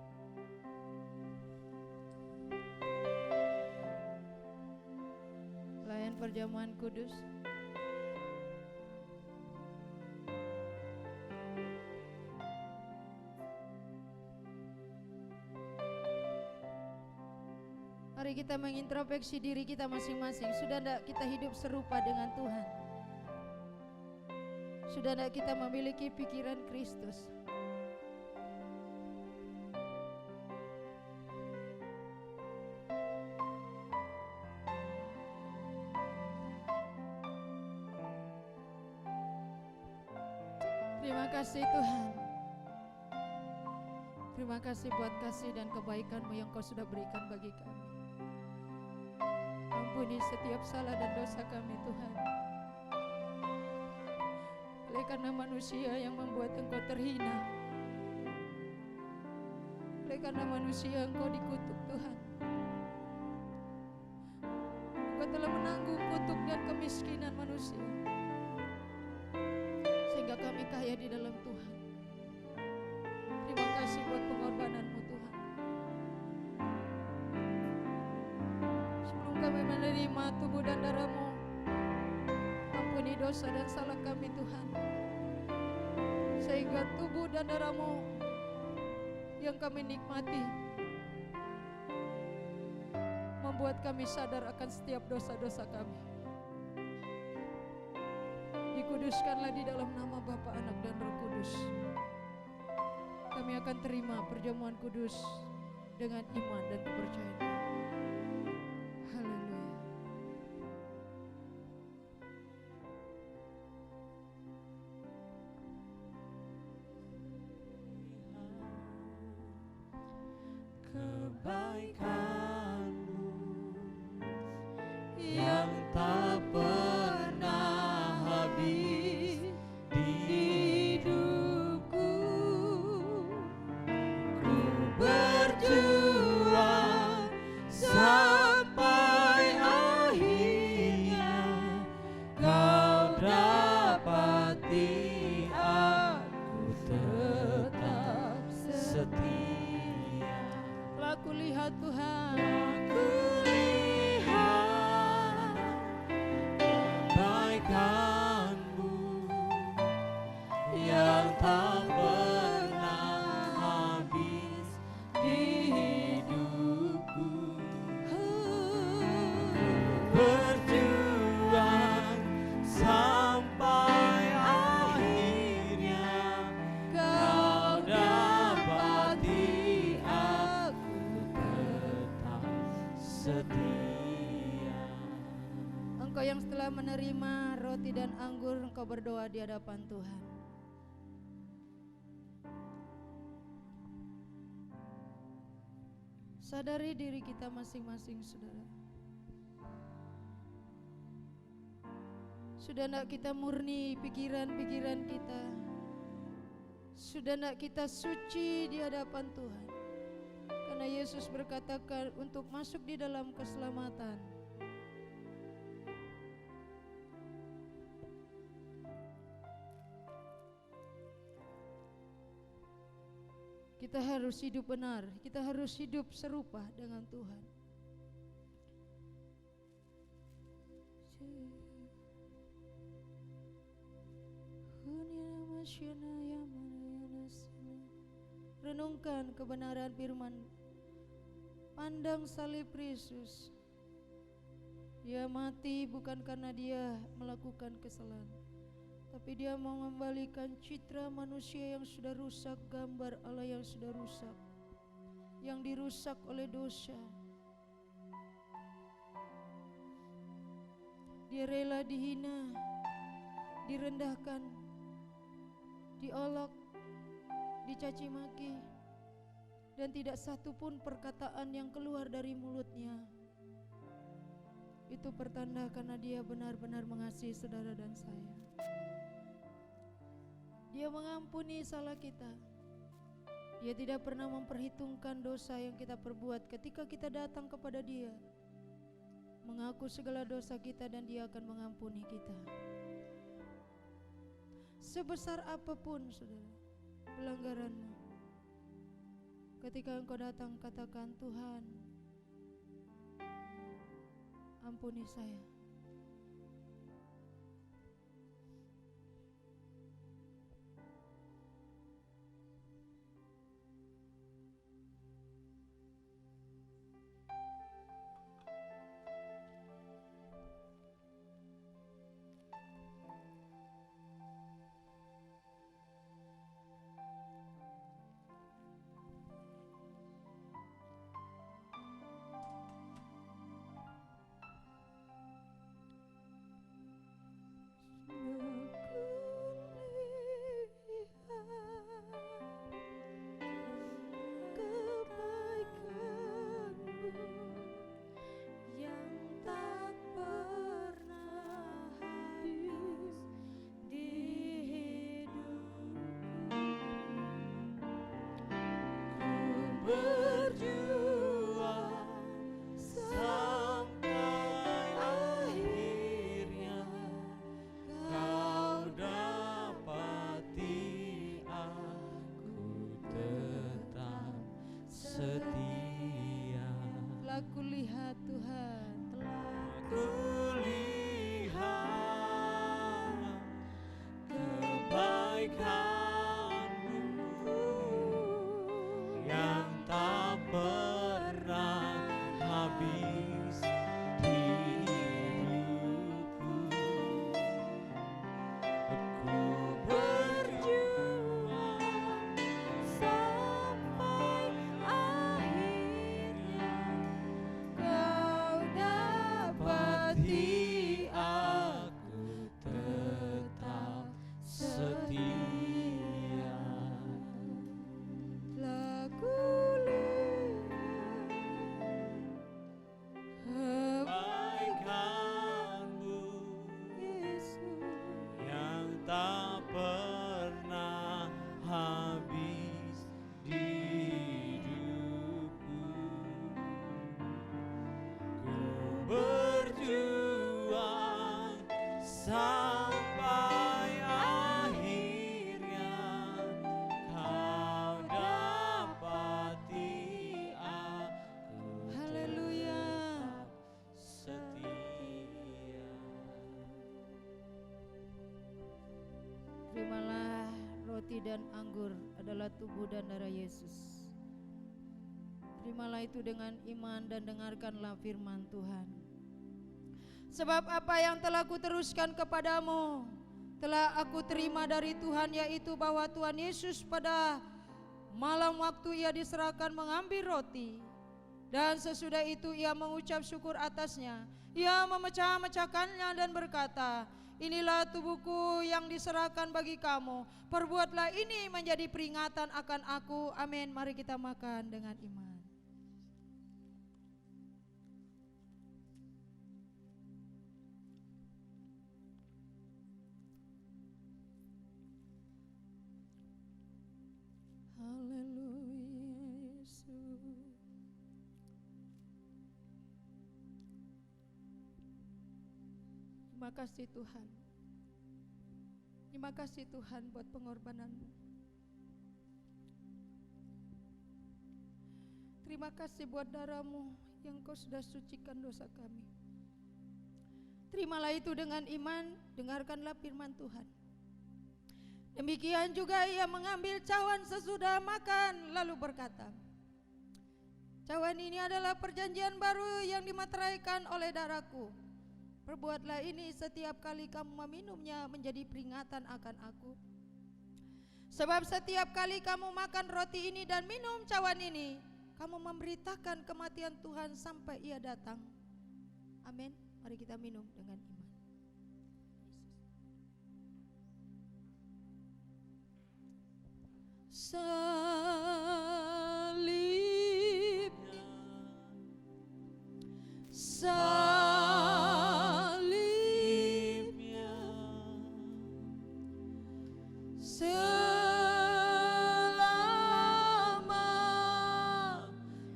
B: Pelayan perjamuan kudus. Mari kita mengintrospeksi diri kita masing-masing. Sudah tidak kita hidup serupa dengan Tuhan? Sudah tidak kita memiliki pikiran Kristus? Terima kasih Tuhan. Terima kasih buat kasih dan kebaikan-Mu yang Kau sudah berikan bagi kami. Ampuni setiap salah dan dosa kami Tuhan. Oleh karena manusia yang membuat Engkau terhina, oleh karena manusia Engkau dikutuk Tuhan. Engkau telah menanggung kutuk dan kemiskinan manusia, sehingga kami kaya di dalam Tuhan. Terima kasih buat pengorbanan-Mu Tuhan. Sebelum kami menerima tubuh dan darah-Mu, ampuni dosa dan salah kami Tuhan, sehingga tubuh dan darah-Mu yang kami nikmati membuat kami sadar akan setiap dosa-dosa kami. Dikuduskanlah di dalam nama Bapa, Anak dan Roh Kudus. Kami akan terima perjamuan kudus dengan iman dan kepercayaan. Haleluya.
C: Kebaikan-Mu yang tak pernah habis di hidupku. Ku berjuang sampai akhirnya kau dapati aku tetap setia.
B: Telah kulihat Tuhan,
C: Kulihat kebaikan-Mu yang tak pernah habis di hidupku. Berjuang sampai akhirnya kau dapati aku tetap setia.
B: Engkau yang setelah menerima roti dan anggur, Engkau berdoa di hadapan Tuhan. Sadari diri kita masing-masing, saudara. Sudah tidak kita murni pikiran-pikiran kita? Sudah tidak kita suci di hadapan Tuhan? Karena Yesus berkatakan untuk masuk di dalam keselamatan, Kita harus hidup benar, kita harus hidup serupa dengan Tuhan. Renungkan kebenaran firman. Pandang salib Yesus. Dia mati bukan karena dia melakukan kesalahan, tapi dia mau mengembalikan citra manusia yang sudah rusak, gambar Allah yang sudah rusak, yang dirusak oleh dosa. Dia rela dihina, direndahkan, diolok, dicaci maki, dan tidak satu pun perkataan yang keluar dari mulutnya. Itu pertanda karena dia benar-benar mengasihi saudara dan saya. Dia mengampuni salah kita. Dia tidak pernah memperhitungkan dosa yang kita perbuat ketika kita datang kepada dia, mengaku segala dosa kita, dan dia akan mengampuni kita. Sebesar apapun saudara pelanggaranmu, ketika engkau datang katakan, Tuhan, ampuni saya. Telah kulihat Tuhan,
C: Kulihat kebaikan-Mu yang tak pernah habis di hidupku. Aku berjuang sampai akhirnya.
B: Kau dapati
C: Aku tetap setia.
B: telah kulihat
C: Kebaikan-Mu
B: Yesus.
C: yang tak pernah habis di hidupku. Ku berjuang sampai akhirnya. Kau dapati aku
B: Haleluya.
C: setia.
B: Terimalah roti dan anggur adalah tubuh dan darah Yesus. Terimalah itu dengan iman dan dengarkanlah firman Tuhan. Sebab apa yang telah kuteruskan kepadamu telah aku terima dari Tuhan, yaitu bahwa Tuhan Yesus pada malam waktu ia diserahkan mengambil roti, dan sesudah itu ia mengucap syukur atasnya. Ia memecah-mecahkannya dan berkata, inilah tubuhku yang diserahkan bagi kamu. Perbuatlah ini menjadi peringatan akan aku. Amin. Mari kita makan dengan iman. Haleluya Yesus. Terima kasih Tuhan. Terima kasih Tuhan buat pengorbananmu. Terima kasih buat darah-Mu yang Kau sudah sucikan dosa kami. Terimalah itu dengan iman, dengarkanlah firman Tuhan. Demikian juga ia mengambil cawan sesudah makan, lalu berkata, cawan ini adalah perjanjian baru yang dimateraikan oleh darahku. Perbuatlah ini setiap kali kamu meminumnya menjadi peringatan akan aku. Sebab setiap kali kamu makan roti ini dan minum cawan ini, kamu memberitakan kematian Tuhan sampai ia datang. Amin. Mari kita minum dengan iman. Salibnya, salibnya, selama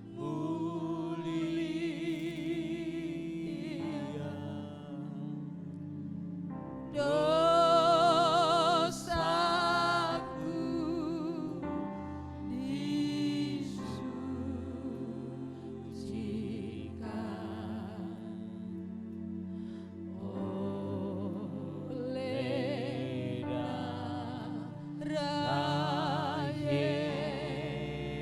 B: mulia dosaku disucikan oleh darah Yesus.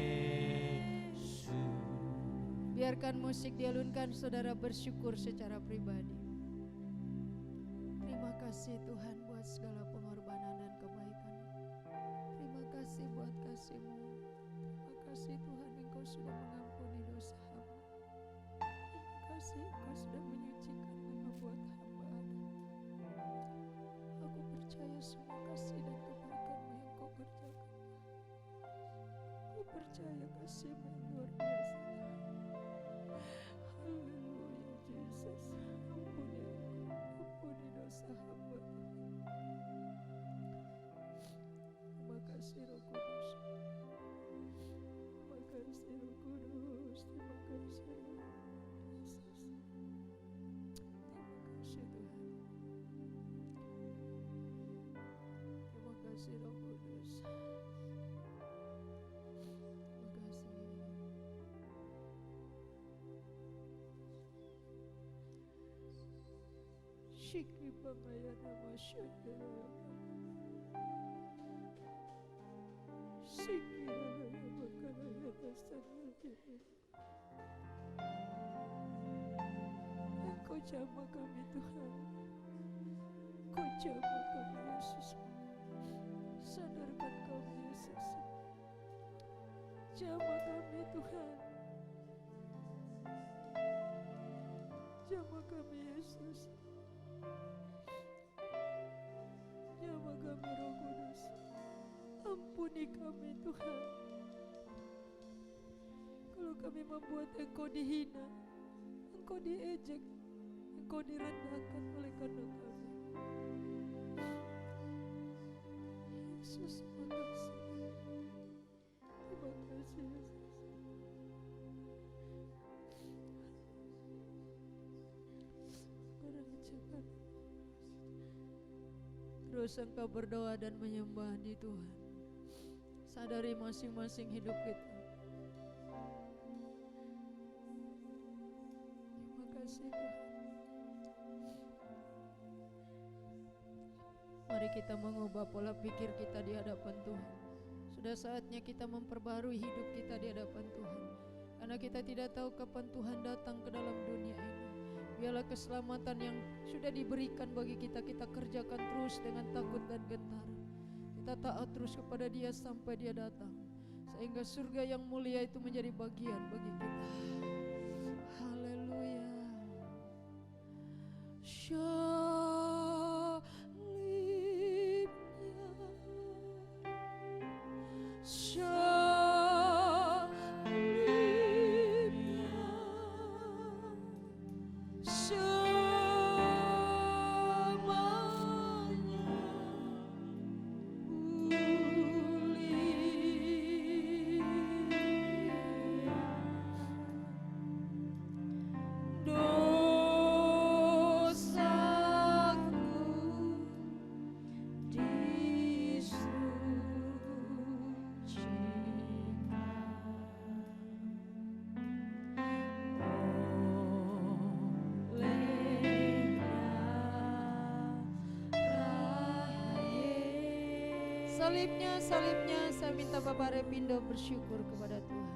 B: Biarkan musik dialunkan, saudara bersyukur secara pribadi. Terima kasih Tuhan buat segala pengorbanan dan kebaikan. Terima kasih buat kasih-Mu. Terima kasih Tuhan, Engkau sudah mengampuni dosa hamba. Terima kasih Engkau sudah menyucikan nama buat hamba ada. Aku percaya semua kasih dan kebaikan-Mu yang Kau kerjakan. Aku percaya kasih-Mu yang luar biasa. Haleluya Yesus. Ampuni aku, ampuni dosa hamba. Terima kasih Roh Kudus. Terima kasih Roh Kudus. Terima kasih Roh Yesus. Terima kasih Tuhan. Terima kasih Roh Kudus. Terima kasih. Shikri Bangaya Nama Syedera Shikri Raya Bakaraya Dasanya Jiri. Engkau jamah kami Tuhan, Engkau jamah kami Yesus. Sadarkan kami Yesus, jamah kami Tuhan, jamah kami Yesus. Jamah kami Roh Kudus. Ampuni kami Tuhan, kalau kami membuat Engkau dihina, Engkau diejek, Engkau direndahkan oleh karena kami. Yesus, terima kasih. Terima kasih Yesus. Terus engkau berdoa dan menyembah di Tuhan. Sadari masing-masing hidup kita. Terima kasih Tuhan. Mari kita mengubah pola pikir kita di hadapan Tuhan. Sudah saatnya kita memperbarui hidup kita di hadapan Tuhan. Karena kita tidak tahu kapan Tuhan datang ke dalam dunia ini. Biarlah keselamatan yang sudah diberikan bagi kita, kita kerjakan terus dengan takut dan gentar. Kita taat terus kepada Dia sampai Dia datang, sehingga surga yang mulia itu menjadi bagian bagi kita. Haleluya. Dosa salibnya, saya minta Bapak Repindo bersyukur kepada Tuhan.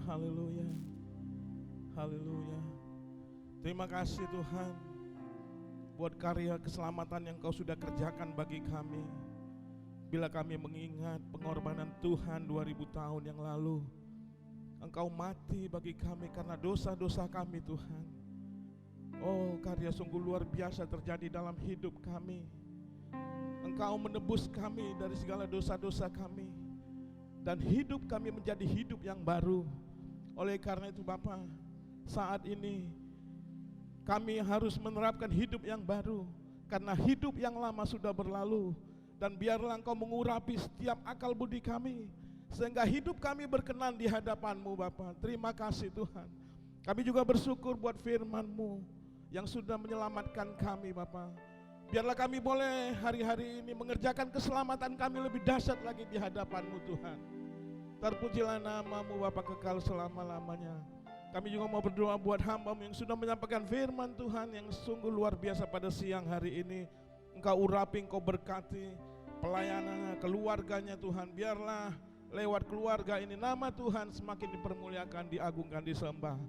D: Haleluya. Haleluya. Terima kasih Tuhan buat karya keselamatan yang Kau sudah kerjakan bagi kami. Bila kami mengingat pengorbanan Tuhan 2000 tahun yang lalu, Engkau mati bagi kami karena dosa-dosa kami Tuhan. Oh, karya sungguh luar biasa terjadi dalam hidup kami. Engkau menebus kami dari segala dosa-dosa kami, dan hidup kami menjadi hidup yang baru. Oleh karena itu Bapa, saat ini kami harus menerapkan hidup yang baru, karena hidup yang lama sudah berlalu. Dan biarlah Engkau mengurapi setiap akal budi kami, sehingga hidup kami berkenan di hadapan-Mu Bapa. Terima kasih Tuhan. Kami juga bersyukur buat firman-Mu yang sudah menyelamatkan kami Bapa. Biarlah kami boleh hari-hari ini mengerjakan keselamatan kami lebih dahsyat lagi di hadapan-Mu Tuhan. Terpujilah nama-Mu Bapa kekal selama-lamanya. Kami juga mau berdoa buat hamba-Mu yang sudah menyampaikan firman Tuhan yang sungguh luar biasa pada siang hari ini. Engkau urapi, Engkau berkati pelayanannya, keluarganya Tuhan. Biarlah lewat keluarga ini nama Tuhan semakin dipermuliakan, diagungkan, disembah.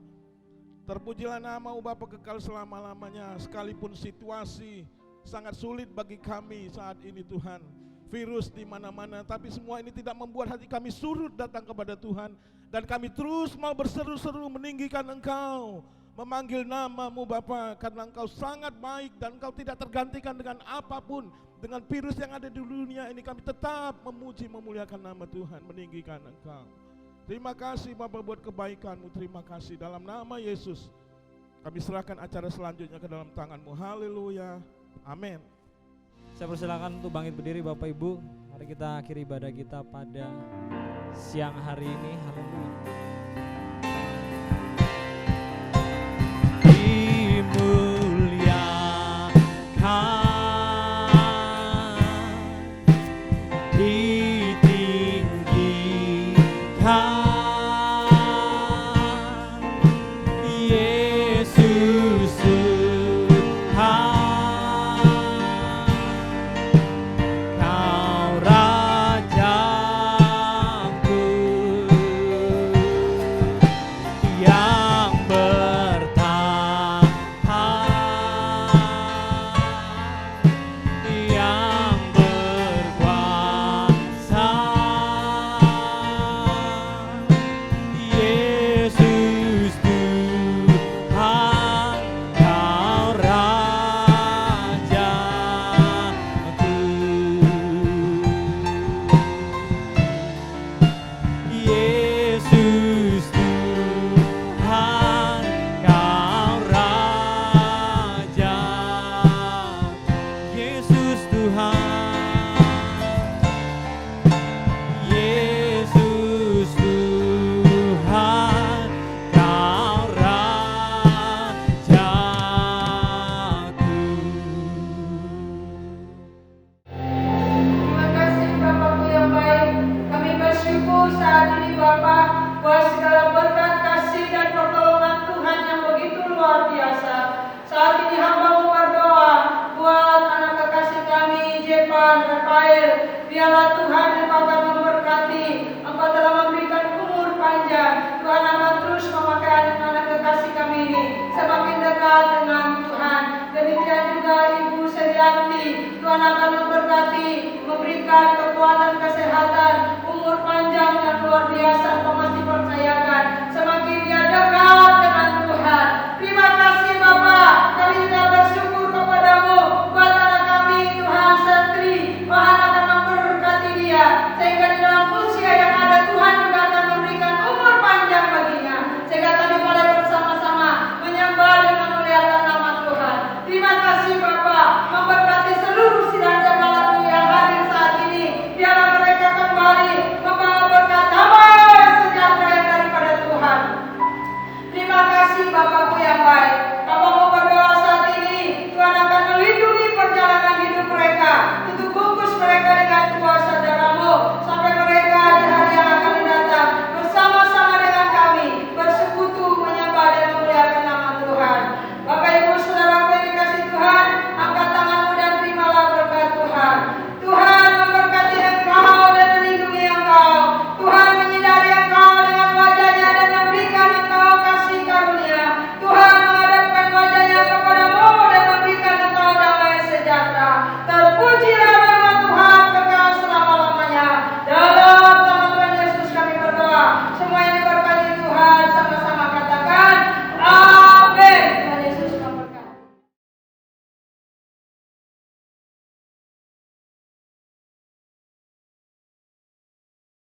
D: Terpujilah nama-Mu Bapa kekal selama-lamanya. Sekalipun situasi sangat sulit bagi kami saat ini Tuhan, virus di mana-mana, tapi semua ini tidak membuat hati kami surut datang kepada Tuhan, dan kami terus mau berseru-seru meninggikan Engkau, memanggil nama-Mu Bapa, karena Engkau sangat baik dan Engkau tidak tergantikan dengan apapun. Dengan virus yang ada di dunia ini kami tetap memuji, memuliakan nama Tuhan, meninggikan Engkau. Terima kasih Bapa buat kebaikan-Mu, terima kasih. Dalam nama Yesus kami serahkan acara selanjutnya ke dalam tangan-Mu. Haleluya, amin.
A: Saya persilakan untuk bangkit berdiri Bapak Ibu. Mari kita akhiri ibadah kita pada siang hari ini. Haleluya.
B: Tuhan akan